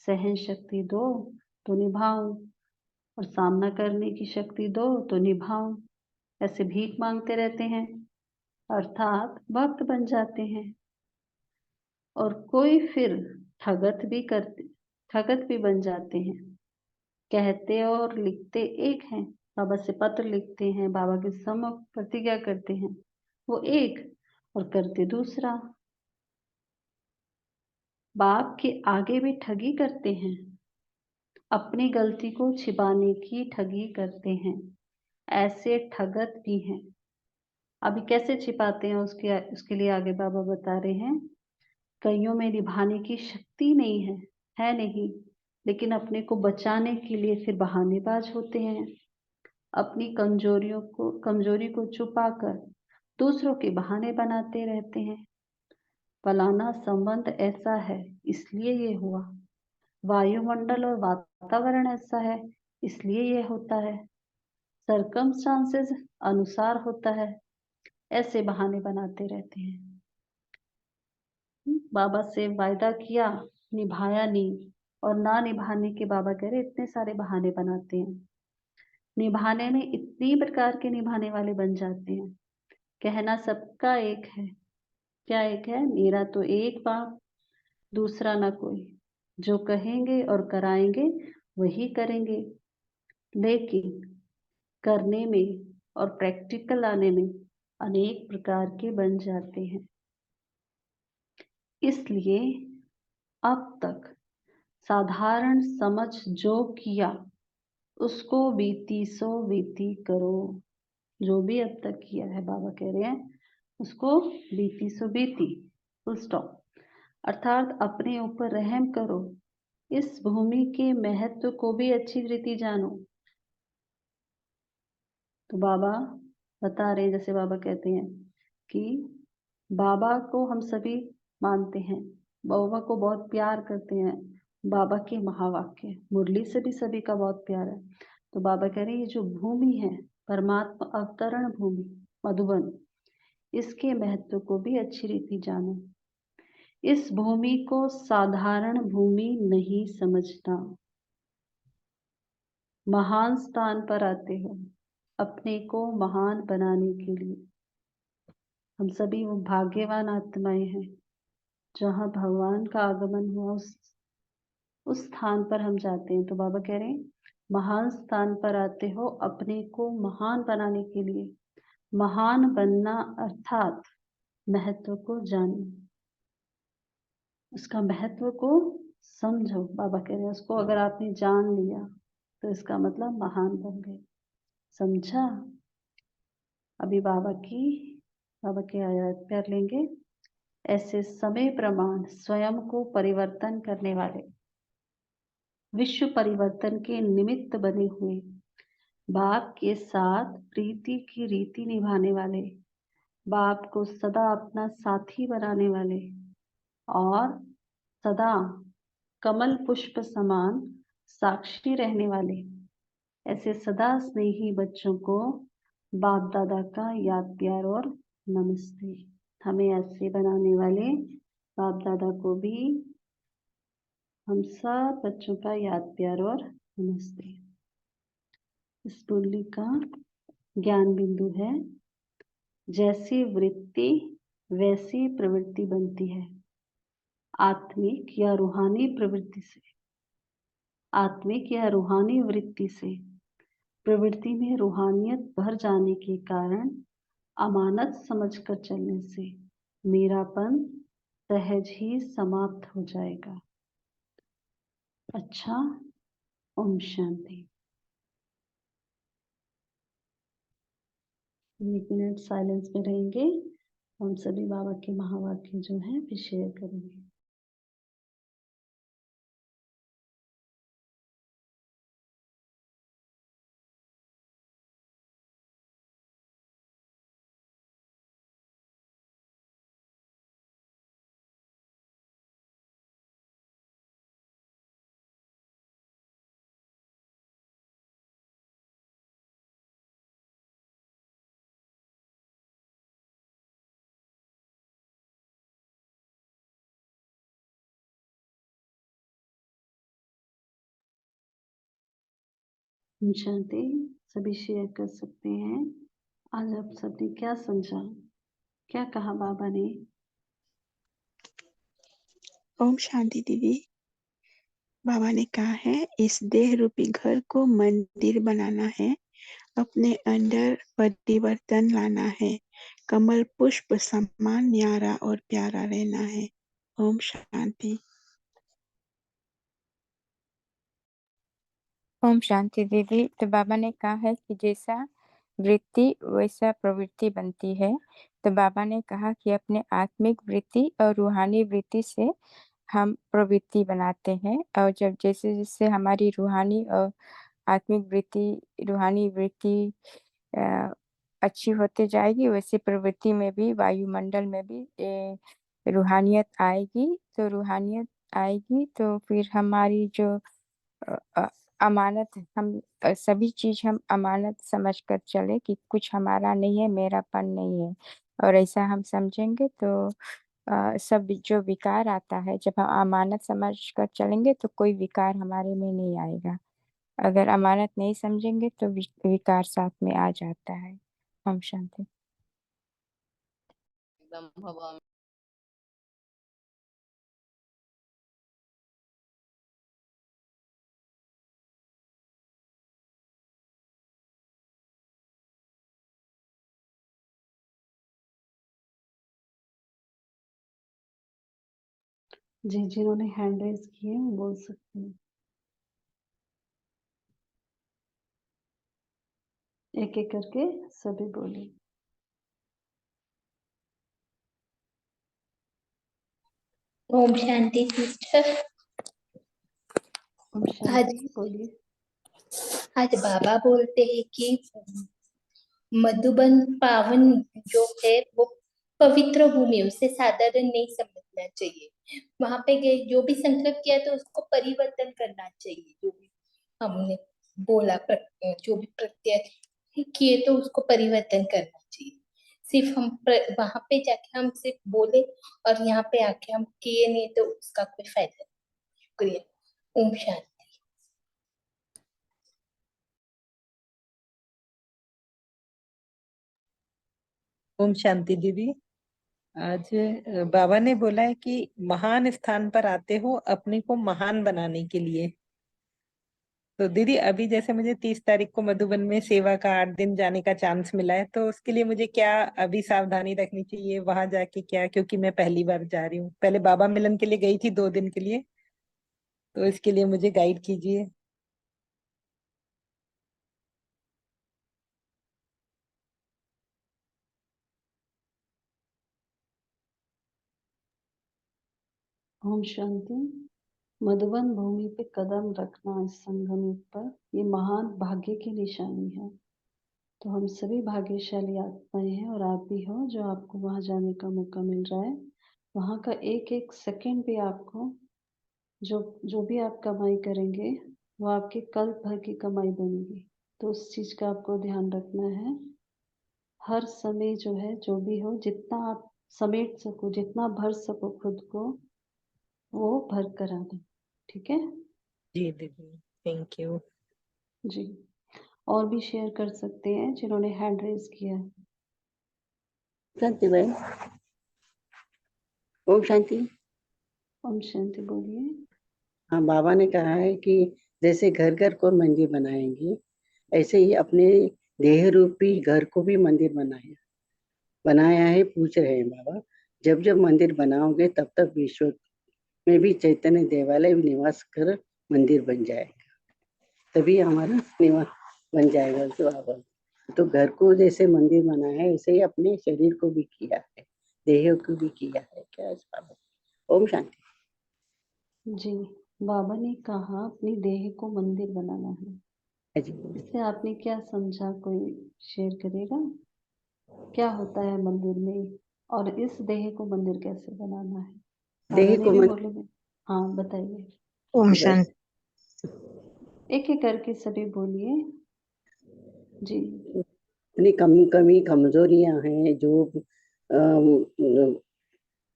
सहन शक्ति दो तो निभाऊं, और सामना करने की शक्ति दो तो निभाऊं। ऐसे भीख मांगते रहते हैं, अर्थात भक्त बन जाते हैं। और कोई फिर ठगत भी बन जाते हैं। कहते और लिखते एक हैं, बाबा से पत्र लिखते हैं, बाबा के सम्मुख प्रतिज्ञा करते हैं, वो एक और करते दूसरा। बाप के आगे भी ठगी करते हैं, अपनी गलती को छिपाने की ठगी करते हैं। ऐसे ठगत भी हैं। अभी कैसे छिपाते हैं उसके लिए आगे बाबा बता रहे हैं। कईयों में निभाने की शक्ति नहीं है नहीं, लेकिन अपने को बचाने के लिए फिर बहानेबाज होते हैं। अपनी कमजोरी को छुपाकर दूसरों के बहाने बनाते रहते हैं। फलाना संबंध ऐसा है इसलिए ये हुआ, वायुमंडल और वातावरण ऐसा है इसलिए ये होता है, सरकमस्टांसेस अनुसार होता है, ऐसे बहाने बनाते रहते हैं। बाबा से वायदा किया, निभाया नहीं, और ना निभाने के बाबा कह रहे इतने सारे बहाने बनाते हैं। निभाने में इतनी प्रकार के निभाने वाले बन जाते हैं। कहना सबका एक है, क्या एक है? मेरा तो एक बाप, दूसरा ना कोई। जो कहेंगे और कराएंगे वही करेंगे, लेकिन करने में और प्रैक्टिकल आने में अनेक प्रकार के बन जाते हैं। इसलिए अब तक साधारण समझ जो किया उसको बीती सो बीती करो। जो भी अब तक किया है बाबा कह रहे हैं उसको बीती सो बीती, फुल स्टॉप। अर्थात अपने ऊपर रहम करो, इस भूमि के महत्व को भी अच्छी रीति जानो। तो बाबा बता रहे हैं, जैसे बाबा कहते हैं कि बाबा को हम सभी मानते हैं, बाबा को बहुत प्यार करते हैं। बाबा के महावाक्य मुरली से भी सभी का बहुत प्यार है। तो बाबा कह रहे हैं ये जो भूमि है परमात्मा अवतरण भूमि मधुबन, इसके महत्व को भी अच्छी रीति जानो। इस भूमि को साधारण भूमि नहीं समझना। महान स्थान पर आते हो अपने को महान बनाने के लिए। हम सभी वो भाग्यवान आत्माएं हैं जहाँ भगवान का आगमन हुआ, उस स्थान पर हम जाते हैं। तो बाबा कह रहे हैं महान स्थान पर आते हो अपने को महान बनाने के लिए। महान बनना अर्थात महत्व को जानो, उसका महत्व को समझो। बाबा कह रहे हैं उसको अगर आपने जान लिया तो इसका मतलब महान बन गए। समझा? अभी बाबा के आयत पर लेंगे। ऐसे समय प्रमाण स्वयं को परिवर्तन करने वाले, विश्व परिवर्तन के निमित्त बने हुए, बाप के साथ प्रीति की रीति निभाने वाले, बाप को सदा अपना साथी बनाने वाले और सदा कमल पुष्प समान साक्षी रहने वाले, ऐसे सदा स्नेही बच्चों को बाप दादा का याद प्यार और नमस्ते। हमें ऐसे बनाने वाले बाप दादा को भी हम सब बच्चों का याद प्यार और नमस्ते। इस मुरली का ज्ञान बिंदु है, जैसी वृत्ति वैसी प्रवृत्ति बनती है। आत्मिक या रूहानी प्रवृत्ति से, आत्मिक या रूहानी वृत्ति से प्रवृत्ति में रूहानियत भर जाने के कारण अमानत समझकर चलने से मेरापन सहज ही समाप्त हो जाएगा। अच्छा, ओम शांति। 1 मिनट साइलेंस में रहेंगे। हम सभी बाबा के महावाक्य जो हैं वे शेयर करेंगे। ओम शांति। सभी शेयर कर सकते हैं। आज आप सबने क्या समझा, क्या कहा बाबा ने? ओम शांति दीदी। बाबा ने कहा है इस देह रूपी घर को मंदिर बनाना है, अपने अंदर परिवर्तन लाना है, कमल पुष्प समान न्यारा और प्यारा रहना है। ओम शांति। ओम शांति दीदी। तो बाबा ने कहा है कि जैसा वृत्ति वैसा प्रवृत्ति बनती है। तो बाबा ने कहा कि अपने आत्मिक वृत्ति और रूहानी वृत्ति से हम प्रवृत्ति बनाते हैं, और जब जैसे जैसे हमारी रूहानी और आत्मिक वृत्ति रूहानी वृत्ति अच्छी होते जाएगी, वैसे प्रवृत्ति में भी वायुमंडल में भी रूहानियत आएगी। तो रूहानियत आएगी तो फिर हमारी जो अमानत हम सभी चीज हम अमानत समझकर चले कि कुछ हमारा नहीं है, मेरापन नहीं है, और ऐसा हम समझेंगे तो सब जो विकार आता है, जब हम अमानत समझ कर चलेंगे तो कोई विकार हमारे में नहीं आएगा। अगर अमानत नहीं समझेंगे तो विकार साथ में आ जाता है। ओम शांति। एकदम हवा जी, जिन्होंने हैंड रेज किए वो बोल सकते हैं। एक एक करके सभी बोलिए। ओम शांति सिस्टर। ओम शांति बोलिए। आज बाबा बोलते हैं कि मधुबन पावन जो है वो पवित्र भूमि, उसे साधारण नहीं समझना चाहिए। वहां पे गए जो भी संकल्प किया तो उसको परिवर्तन करना चाहिए। जो भी हमने बोला जो भी प्रत्यय किए तो उसको परिवर्तन करना चाहिए। सिर्फ हम वहां पे जाके हम सिर्फ बोले और यहाँ पे आके हम किए नहीं तो उसका कोई फायदा नहीं। शुक्रिया। ओम शांति। ओम शांति दीदी। आज बाबा ने बोला है कि महान स्थान पर आते हो अपने को महान बनाने के लिए। तो दीदी अभी जैसे मुझे 30 तारीख को मधुबन में सेवा का 8 दिन जाने का चांस मिला है, तो उसके लिए मुझे क्या अभी सावधानी रखनी चाहिए वहां जाके क्या, क्योंकि मैं पहली बार जा रही हूँ। पहले बाबा मिलन के लिए गई थी 2 दिन के लिए, तो इसके लिए मुझे गाइड कीजिए। ओम शांति। मधुबन भूमि पे कदम रखना इस संगम युग पर ये महान भाग्य की निशानी है। तो हम सभी भाग्यशाली आत्माएं हैं और आप भी हो जो आपको वहां जाने का मौका मिल रहा है। वहां का एक एक सेकंड भी आपको जो जो भी आप कमाई करेंगे वो आपके कल भर की कमाई बनेगी। तो उस चीज का आपको ध्यान रखना है। हर समय जो है जो भी हो जितना आप समेट सको जितना भर सको खुद को वो भर कर आना। ठीक है जी दीदी, थैंक यू। जी। और भी शेयर कर सकते हैं जिन्होंने हैंड रेज किया है। शांति भाई। ओम शांति। ओम शांति बोलिए। हाँ, बाबा ने कहा है कि जैसे घर घर को मंदिर बनाएंगे ऐसे ही अपने देह रूपी घर को भी मंदिर बनाए। बनाया है, पूछ रहे हैं बाबा। जब जब मंदिर बनाओगे तब तक विश्व में भी चैतन्य देवालय निवास कर मंदिर बन जाएगा, तभी हमारा निवास बन जाएगा। तो बाबा तो घर को जैसे मंदिर बनाया है, ऐसे ही अपने शरीर को भी किया है, देह को भी किया है। क्या है बाबा? ओम शांति। जी, बाबा ने कहा अपनी देह को मंदिर बनाना है। जी इससे आपने क्या समझा, कोई शेयर करेगा? क्या होता है मंदिर में और इस देह को मंदिर कैसे बनाना है? बाबा देह ने को भी मन बोले। हाँ, बताइए। ओम बस शांति। एक एक करके सभी बोलिए। जी। अपनी कमी कमजोरियां हैं जो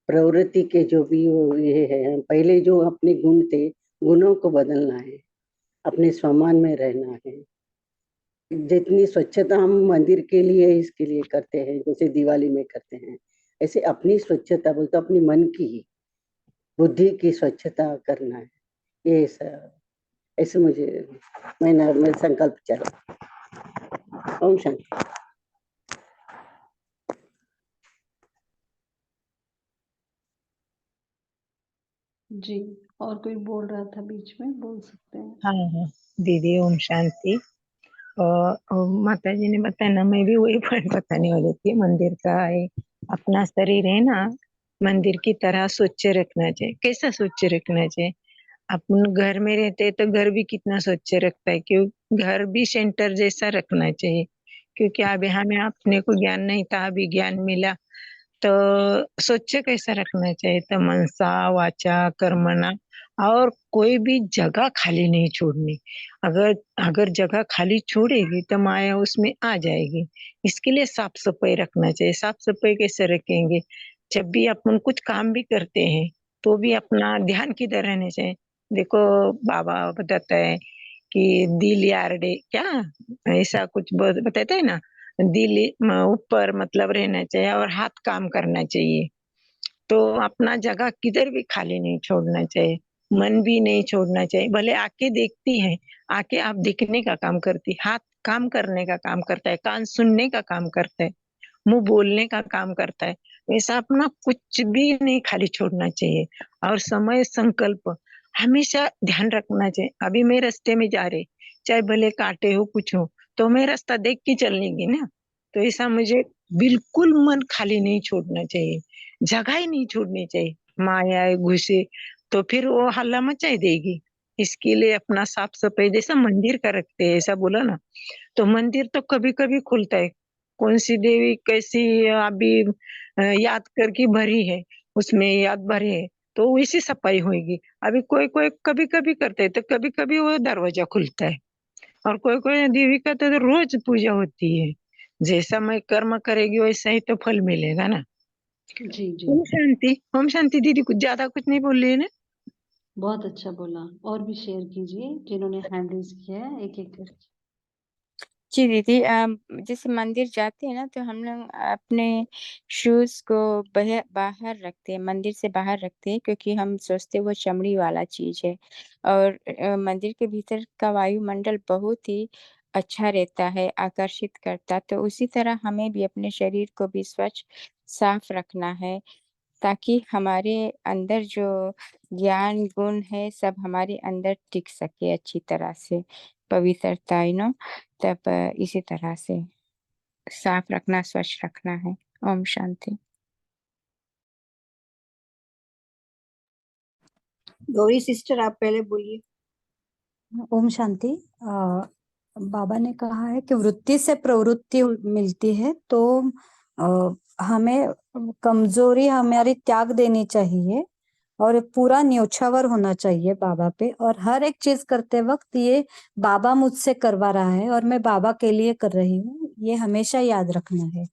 प्रवृत्ति के जो भी वो ये है, पहले जो अपने गुण थे, गुणों को बदलना है, अपने सम्मान में रहना है। जितनी स्वच्छता हम मंदिर के लिए इसके लिए करते हैं, जैसे दिवाली में करते हैं, ऐसे अपनी स्वच्छता बोलते अपनी मन की बुद्धि की स्वच्छता करना है। ये ऐसे मुझे मैं संकल्प चला। ओम शांति। जी, और कोई बोल रहा था बीच में, बोल सकते हैं। हाँ हाँ दीदी, ओम शांति। माता जी ने बताया ना, मैं भी वही पॉइंट बताने वाली थी। मंदिर का एक अपना शरीर है ना, मंदिर की तरह स्वच्छ रखना चाहिए। कैसा स्वच्छ रखना चाहिए? अपन घर में रहते हैं तो घर भी कितना स्वच्छ रखता है, क्यों? घर भी सेंटर जैसा रखना चाहिए। क्योंकि अभी हमें अपने को ज्ञान नहीं था, अभी ज्ञान मिला। तो स्वच्छ कैसा रखना चाहिए? तो मनसा वाचा कर्मणा, और कोई भी जगह खाली नहीं छोड़नी। अगर अगर जगह खाली छोड़ेगी तो माया उसमें आ जाएगी। इसके लिए साफ सफाई रखना चाहिए। साफ सफाई कैसे रखेंगे? जब भी अपन कुछ काम भी करते हैं तो भी अपना ध्यान किधर रहना चाहिए? देखो, बाबा बताता है कि दिल यार्डे क्या, ऐसा कुछ बताते हैं ना। दिल ऊपर मतलब रहना चाहिए और हाथ काम करना चाहिए। तो अपना जगह किधर भी खाली नहीं छोड़ना चाहिए, मन भी नहीं छोड़ना चाहिए। भले आंखें देखती हैं, आंखें आप दिखने का काम करती, हाथ काम करने का काम करता है, कान सुनने का काम करता है, मुंह बोलने का काम करता है। वैसा अपना कुछ भी नहीं खाली छोड़ना चाहिए। और समय संकल्प हमेशा ध्यान रखना चाहिए। अभी मैं रास्ते में जा रही, चाहे भले कांटे हो कुछ हो, तो मैं रास्ता देख के चलनेगी ना। तो ऐसा मुझे बिल्कुल मन खाली नहीं छोड़ना चाहिए, जगह ही नहीं छोड़नी चाहिए। माया आए घुसे तो फिर वो हल्ला मचाई देगी। इसके लिए अपना साफ सफाई जैसा मंदिर का रखते हैं, ऐसा बोला ना। तो मंदिर तो कभी कभी खुलता है। कौन सी देवी कैसी अभी याद करके भरी है, उसमें याद भरी है, तो वैसी सफाई होगी। अभी कोई कोई कभी कभी करते हैं तो कभी कभी वो दरवाजा खुलता है। और कोई कोई देवी का तो रोज पूजा होती है। जैसा मैं कर्म करेगी वैसा ही तो फल मिलेगा ना। जी, जी। ओम शांति। ओम शांति दीदी, कुछ ज्यादा कुछ नहीं बोल रही है ना? बहुत अच्छा बोला। और भी शेयर कीजिए जिन्होंने हैंड रेज़ किया है, एक-एक करके। जी दीदी, जैसे मंदिर जाते हैं ना तो हम लोग अपने शूज को बाहर रखते हैं, मंदिर से बाहर रखते हैं, क्योंकि हम सोचते हैं वो चमड़ी वाला चीज है। और मंदिर के भीतर का वायुमंडल बहुत ही अच्छा रहता है, आकर्षित करता। तो उसी तरह हमें भी अपने शरीर को भी स्वच्छ साफ रखना है, ताकि हमारे अंदर जो ज्ञान गुण है सब हमारे अंदर टिक सके अच्छी तरह से, पवित्रता तब इसी तरह से साफ रखना, स्वच्छ रखना है। ओम शांति। गौरी सिस्टर, आप पहले बोलिए। ओम शांति। बाबा ने कहा है कि वृत्ति से प्रवृत्ति मिलती है, तो हमें कमजोरी हमारी त्याग देनी चाहिए और पूरा न्योछावर होना चाहिए बाबा पे। और हर एक चीज करते वक्त ये बाबा मुझसे करवा रहा है और मैं बाबा के लिए कर रही हूँ, ये हमेशा याद रखना है।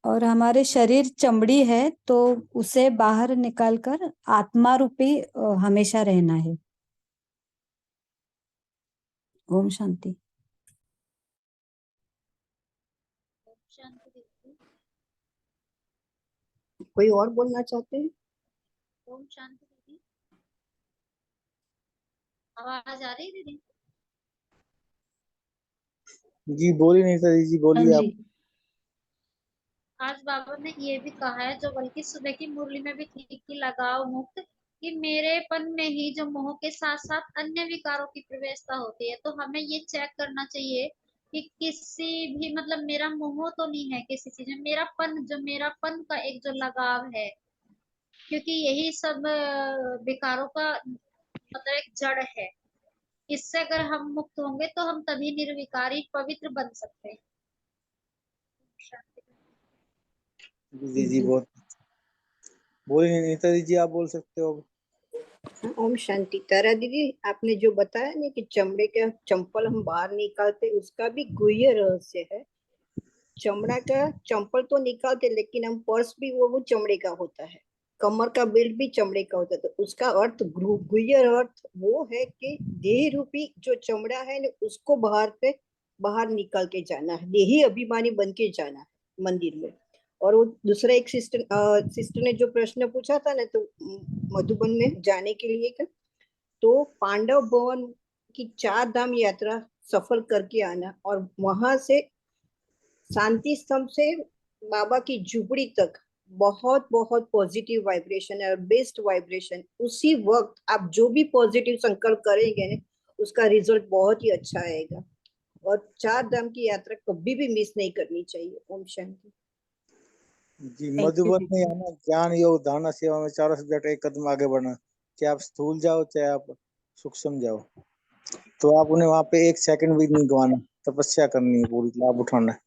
और हमारे शरीर चमड़ी है तो उसे बाहर निकालकर आत्मा रूपी हमेशा रहना है। ओम शांति। कोई और बोलना चाहते हैं? ओम शांति दीदी, आवाज आ रही है दीदी? जी बोल ही नहीं सर जी, हाँ बोलिए जी, आप। आज बाबा ने ये भी कहा है, जो बल्कि सुबह की मुरली में भी थी, कि लगाव मुक्त, कि मेरेपन में ही जो मोह के साथ साथ अन्य विकारों की प्रवेशता होती है। तो हमें ये चेक करना चाहिए कि किसी भी मतलब मेरा मोह तो नहीं है किसी चीज में, मेरापन, जो मेरापन का एक जो लगाव है, क्योंकि यही सब विकारों का मतलब एक जड़ है। इससे अगर हम मुक्त होंगे तो हम तभी निर्विकारी पवित्र बन सकते हैं। जी जी, बहुत बोलिए नीता जी, आप बोल सकते हो। हाँ, ओम शांति। तारा दीदी, आपने जो बताया ना कि चमड़े का चंपल हम बाहर निकालते, उसका भी गुह्य रहस्य है। चमड़ा का चंपल तो निकालते, लेकिन हम पर्स भी वो चमड़े का होता है, कमर का बेल्ट भी चमड़े का होता है। तो उसका अर्थ, गुह्य अर्थ वो है कि देह रूपी जो चमड़ा है ना, उसको बाहर निकल के जाना है, देही अभिमानी बन के जाना है मंदिर में। और वो दूसरा एक सिस्टर ने जो प्रश्न पूछा था ना, तो मधुबन में जाने के लिए का, तो पांडव भवन की 4 धाम यात्रा सफल करके आना, और वहां से शांति स्तंभ से बाबा की झुपड़ी तक बहुत बहुत पॉजिटिव वाइब्रेशन है, और बेस्ट वाइब्रेशन। उसी वक्त आप जो भी पॉजिटिव संकल्प करेंगे ना, उसका रिजल्ट बहुत ही अच्छा आएगा। और 4 धाम की यात्रा कभी भी मिस नहीं करनी चाहिए। ओम शांति। जी, मधुबन में आना, ज्ञान योग धारणा सेवा में चारों सब्जेक्ट एक कदम आगे बढ़ना। चाहे आप स्थूल जाओ, चाहे आप सूक्ष्म जाओ, तो आप उन्हें वहां पे 1 सेकंड भी नहीं गवाना। तपस्या करनी है, पूरी लाभ उठाना है।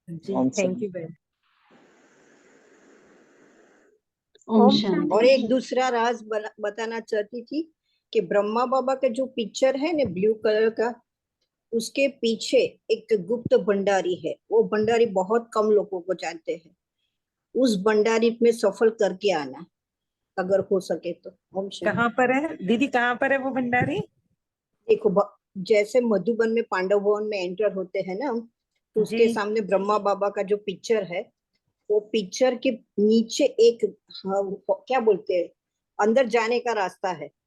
जी, ओम थैंक यू बहन। ओम शांति। और एक दूसरा राज बताना चाहती थी कि ब्रह्मा बाबा का जो पिक्चर है ना, ब्लू कलर का, उसके पीछे एक गुप्त भंडारी है। वो भंडारी बहुत कम लोगों को जानते हैं। उस भंडारी में सफल करके आना, अगर हो सके तो। ओम शांति। कहाँ पर है दीदी, कहाँ पर है वो भंडारी? देखो, जैसे मधुबन में पांडव भवन में एंटर होते हैं ना, तो उसके जी सामने ब्रह्मा बाबा का जो पिक्चर है, वो पिक्चर के नीचे एक, हाँ, क्या बोलते हैं, अंदर जाने का रास्ता है।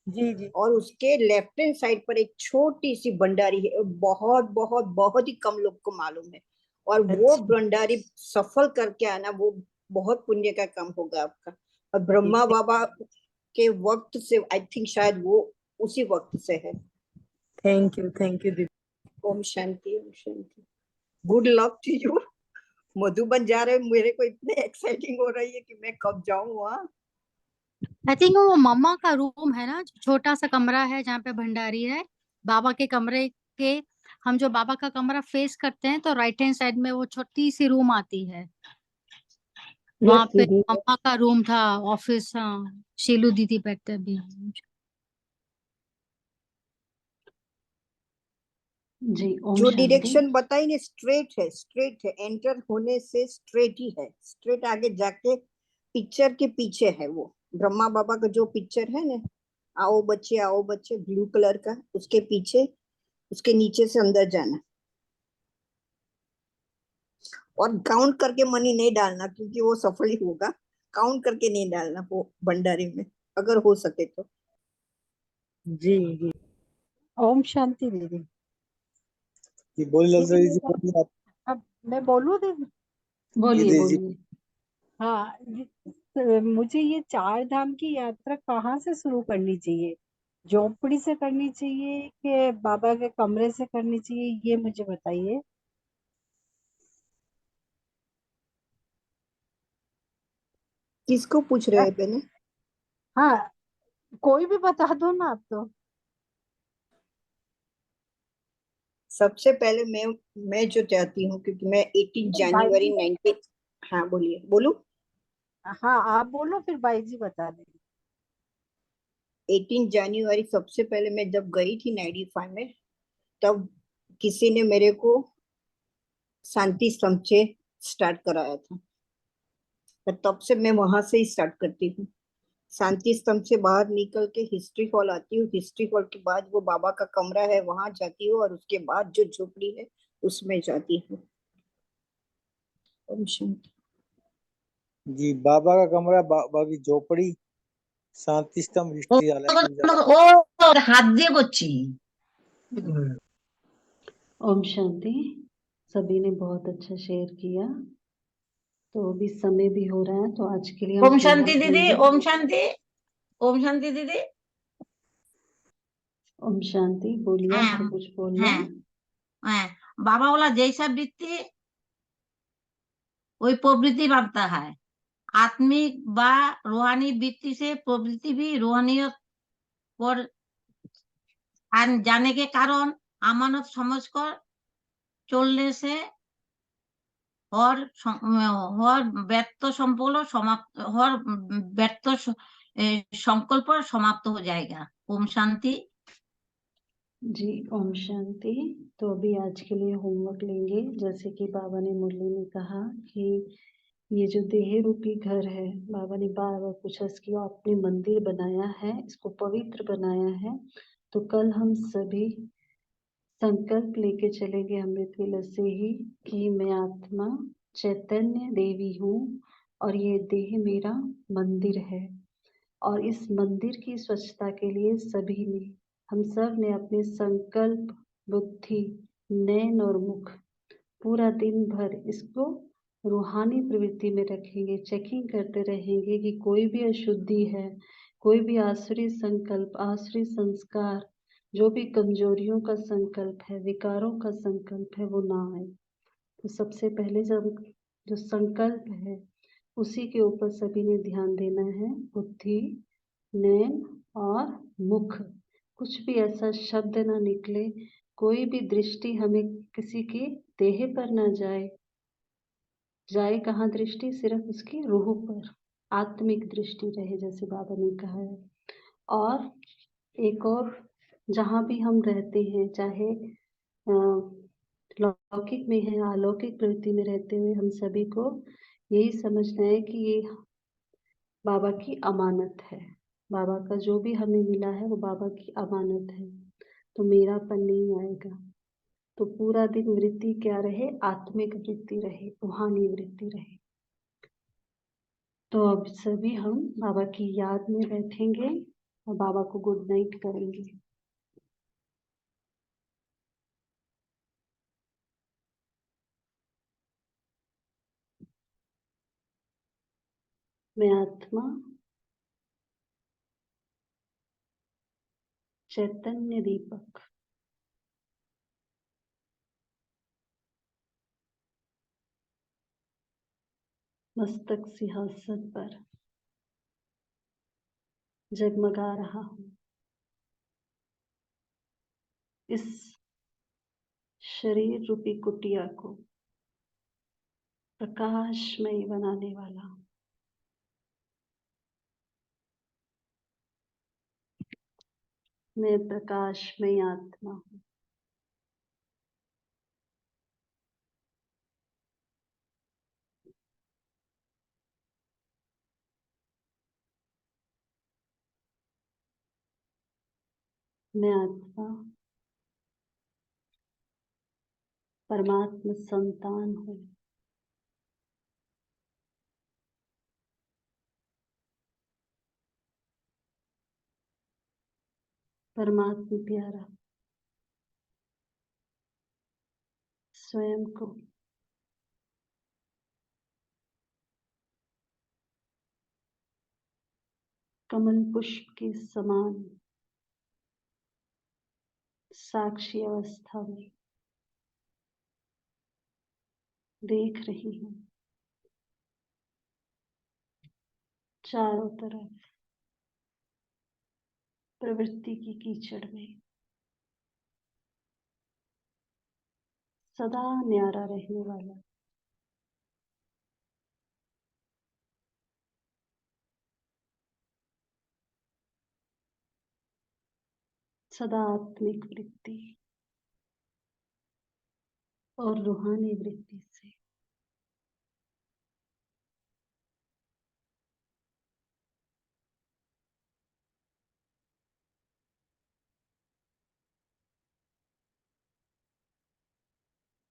जी जी। और उसके लेफ्ट हैंड साइड पर एक छोटी सी भंडारी है, बहुत बहुत बहुत ही कम लोग को मालूम है। और वो अच्छा भंडारी सफल करके आना, वो बहुत पुण्य का काम होगा आपका। और ब्रह्मा बाबा के वक्त से, आई थिंक शायद वो उसी वक्त से है। थैंक यू दीदी। ओम शांति, ओम शांति। Good luck to you. Madhuban जा रहे, मेरे को इतने एक्साइटिंग हो रही है कि मैं कब जाऊं वहाँ। आई थिंक वो मम्मा का रूम है ना, छोटा सा कमरा है जहाँ पे भंडारी है। बाबा के कमरे के, हम जो बाबा का कमरा फेस करते हैं तो राइट हैंड साइड में वो छोटी सी रूम आती है, वहां पे मम्मा का रूम था, ऑफिस। हाँ, शीलू दीदी बैठते भी। जी ओम जो शांति। डायरेक्शन बताई ने, स्ट्रेट है, स्ट्रेट है, एंटर होने से स्ट्रेट ही है, स्ट्रेट आगे जाके पिक्चर के पीछे है वो ब्रह्मा बाबा का जो पिक्चर है ना, आओ बच्चे ब्लू कलर का, उसके पीछे, उसके नीचे से अंदर जाना। और काउंट करके मनी नहीं डालना, क्योंकि वो सफल ही होगा। काउंट करके नहीं डालना वो भंडारी में, अगर हो सके तो। जी जी। ओम शांति दीदी। जी, बोलिए ललिता दीदी जी, बोलिए आप। अब मैं बोलूं दीदी? बोलिए दीदी जी, बोलिए। हाँ मुझे ये 4 धाम की यात्रा कहाँ से शुरू करनी चाहिए? झोपड़ी से करनी चाहिए कि बाबा के कमरे से करनी चाहिए, ये मुझे बताइए। किसको पूछ रहे हैं बहने? हाँ, कोई भी बता दो ना आप तो। सबसे पहले मैं जो चाहती हूँ, क्योंकि मैं 18 भाई जनवरी जी, 19, हाँ बोलिए, बोलू। हाँ आप बोलो, फिर भाई जी बता देंगे। 18 जनवरी सबसे पहले मैं जब गई थी 95 में, तब किसी ने मेरे को शांति स्तंभ से स्टार्ट कराया था। तो तब से मैं वहां से ही स्टार्ट करती हूँ। शांति स्तंभ से बाहर निकल के हिस्ट्री हॉल आती हूँ, हिस्ट्री हॉल के बाद वो बाबा का कमरा है, वहां जाती हूँ, और उसके बाद जो झोपड़ी है उसमें जाती हूँ। ओम शांति। जी, बाबा का कमरा, बाबा की झोपड़ी, शांति स्तंभ, हिस्ट्री हाल है, सब जगह। ओम शांति। सभी ने बहुत अच्छा शेयर किया। तो अभी समय भी हो रहा है, तो आज के लिए हम ओम शांति होमवर्क दीदी, लेंगे। ओम शांति, ओम शांति दीदी। ओम शांति, बोलिए, हाँ, आपको कुछ बोलना है? हाँ, बाबा बोला जैसा वृत्ति वही प्रवृत्ति बनता है। आत्मिक व रूहानी वृत्ति से प्रवृत्ति भी रूहानियत पर जाने के कारण अमानत समझकर चलने से हर व्यर्थ संकल्प समाप्त, हर व्यर्थ संकल्प समाप्त हो जाएगा। ओम शांति। जी, ओम शांति। तो अभी आज के लिए होमवर्क लेंगे। जैसे कि बाबा ने मुरली में कहा कि ये जो देह रूपी घर है, बाबा ने बार बार पूछा इसकी आपने मंदिर बनाया है, इसको पवित्र बनाया है। तो कल हम सभी संकल्प लेके चलेंगे अमृत वेला से ही कि मैं आत्मा चैतन्य देवी हूँ और ये देह मेरा मंदिर है। और इस मंदिर की स्वच्छता के लिए सभी ने, हम सब ने अपने संकल्प, बुद्धि, नैन और मुख पूरा दिन भर इसको रूहानी प्रवृत्ति में रखेंगे। चेकिंग करते रहेंगे कि कोई भी अशुद्धि है, कोई भी आसुरी संकल्प, आसुरी संस्कार, जो भी कमजोरियों का संकल्प है, विकारों का संकल्प है, वो ना आए। तो सबसे पहले जब जो संकल्प है उसी के ऊपर सभी ने ध्यान देना है। बुद्धि, नैन और मुख, कुछ भी ऐसा शब्द ना निकले, कोई भी दृष्टि हमें किसी की देह पर ना जाए। जाए कहाँ दृष्टि? सिर्फ उसकी रूह पर, आत्मिक दृष्टि रहे, जैसे बाबा ने कहा है। और एक और, जहाँ भी हम रहते हैं, चाहे लौकिक में है, अलौकिक प्रवृत्ति में रहते हुए, हम सभी को यही समझना है कि ये बाबा की अमानत है। बाबा का जो भी हमें मिला है वो बाबा की अमानत है, तो मेरापन नहीं आएगा। तो पूरा दिन वृत्ति क्या रहे? आत्मिक वृत्ति रहे, रूहानी वृत्ति रहे। तो अब सभी हम बाबा की याद में बैठेंगे और बाबा को गुड नाइट करेंगे। मैं आत्मा चैतन्य दीपक मस्तक सिंहासन पर जगमगा रहा हूँ। इस शरीर रूपी कुटिया को प्रकाशमय बनाने वाला मैं प्रकाशमय आत्मा हूँ। मैं आत्मा परमात्मा संतान हूँ। परमात्मा प्यारा स्वयं को कमल पुष्प के समान साक्षी अवस्था में देख रही हूँ। चारों तरफ प्रवृत्ति की कीचड़ में सदा न्यारा रहने वाला सदा आत्मिक वृत्ति और रूहानी वृत्ति से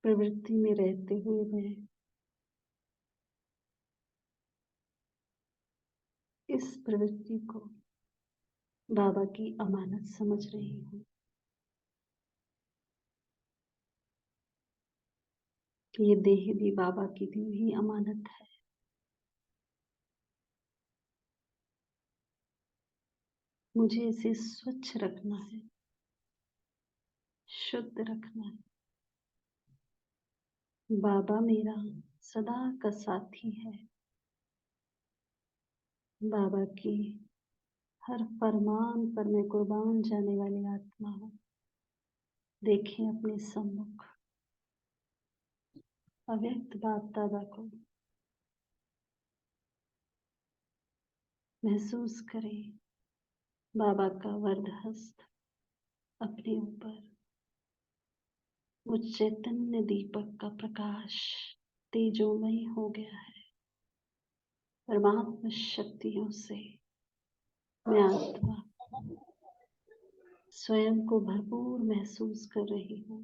प्रवृत्ति में रहते हुए मैं इस प्रवृत्ति को बाबा की अमानत समझ रही हूँ। ये देह भी बाबा की दी हुई अमानत है। मुझे इसे स्वच्छ रखना है, शुद्ध रखना है। बाबा मेरा सदा का साथी है। बाबा की हर फरमान पर मैं कुर्बान जाने वाली आत्मा हूँ। देखें अपने सम्मुख अव्यक्त बाप दादा को, महसूस करें बाबा का वरद हस्त अपने ऊपर। वो चैतन्य दीपक का प्रकाश तेजोमय हो गया है। परमात्मा शक्तियों से मैं आत्मा स्वयं को भरपूर महसूस कर रही हूँ।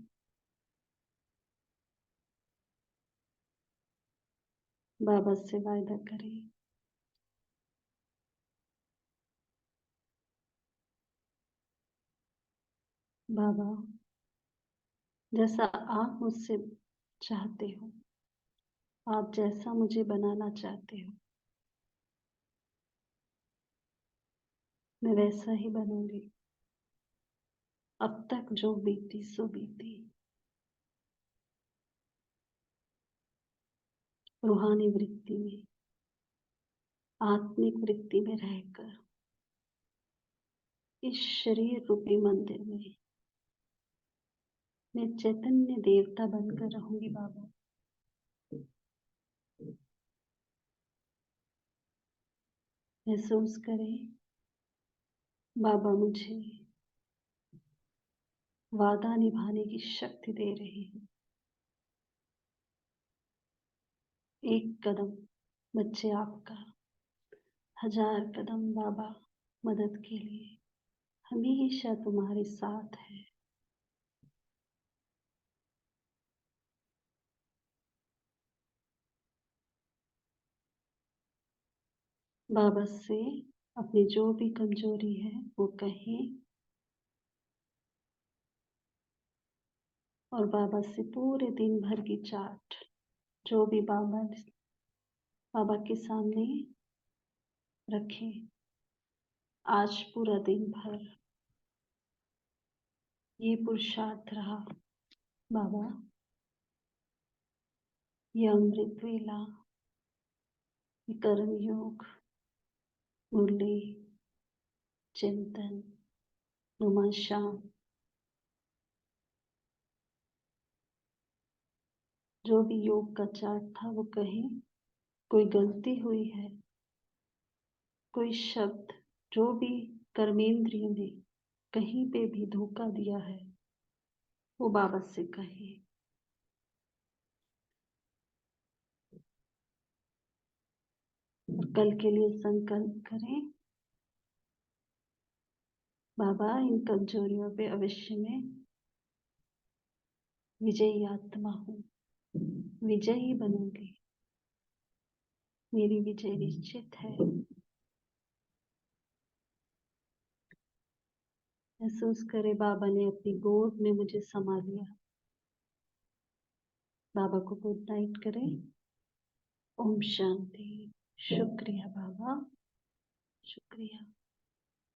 बाबा से वायदा करें, बाबा जैसा आप मुझसे चाहते हो, आप जैसा मुझे बनाना चाहते हो, मैं वैसा ही बनूंगी। अब तक जो बीती सो बीती। रूहानी वृत्ति में, आत्मिक वृत्ति में रहकर इस शरीर रूपी मंदिर में मैं चैतन्य देवता बनकर रहूंगी। बाबा महसूस करें, बाबा मुझे वादा निभाने की शक्ति दे रहे हैं। एक कदम बच्चे आपका, 1000 कदम बाबा मदद के लिए हमेशा तुम्हारे साथ है। बाबा से अपनी जो भी कमजोरी है वो कहें और बाबा से पूरे दिन भर की चाट जो भी बाबा के सामने रखें। आज पूरा दिन भर ये पुरुषार्थ रहा बाबा, ये अमृत वेला, ये कर्म योग, मुरली, चिंतन, नुमा शाम, जो भी योग का चार्ट था वो कहें। कोई गलती हुई है, कोई शब्द, जो भी कर्मेंद्रिय ने कहीं पे भी धोखा दिया है वो बाबा से कहे। और कल के लिए संकल्प करें, बाबा इन कमजोरियों पे अवश्य में विजयी आत्मा हूँ, विजयी बनूंगी, मेरी विजय निश्चित है। महसूस करे बाबा ने अपनी गोद में मुझे समा लिया। बाबा को गुड नाइट करें। ओम शांति। शुक्रिया बाबा, शुक्रिया।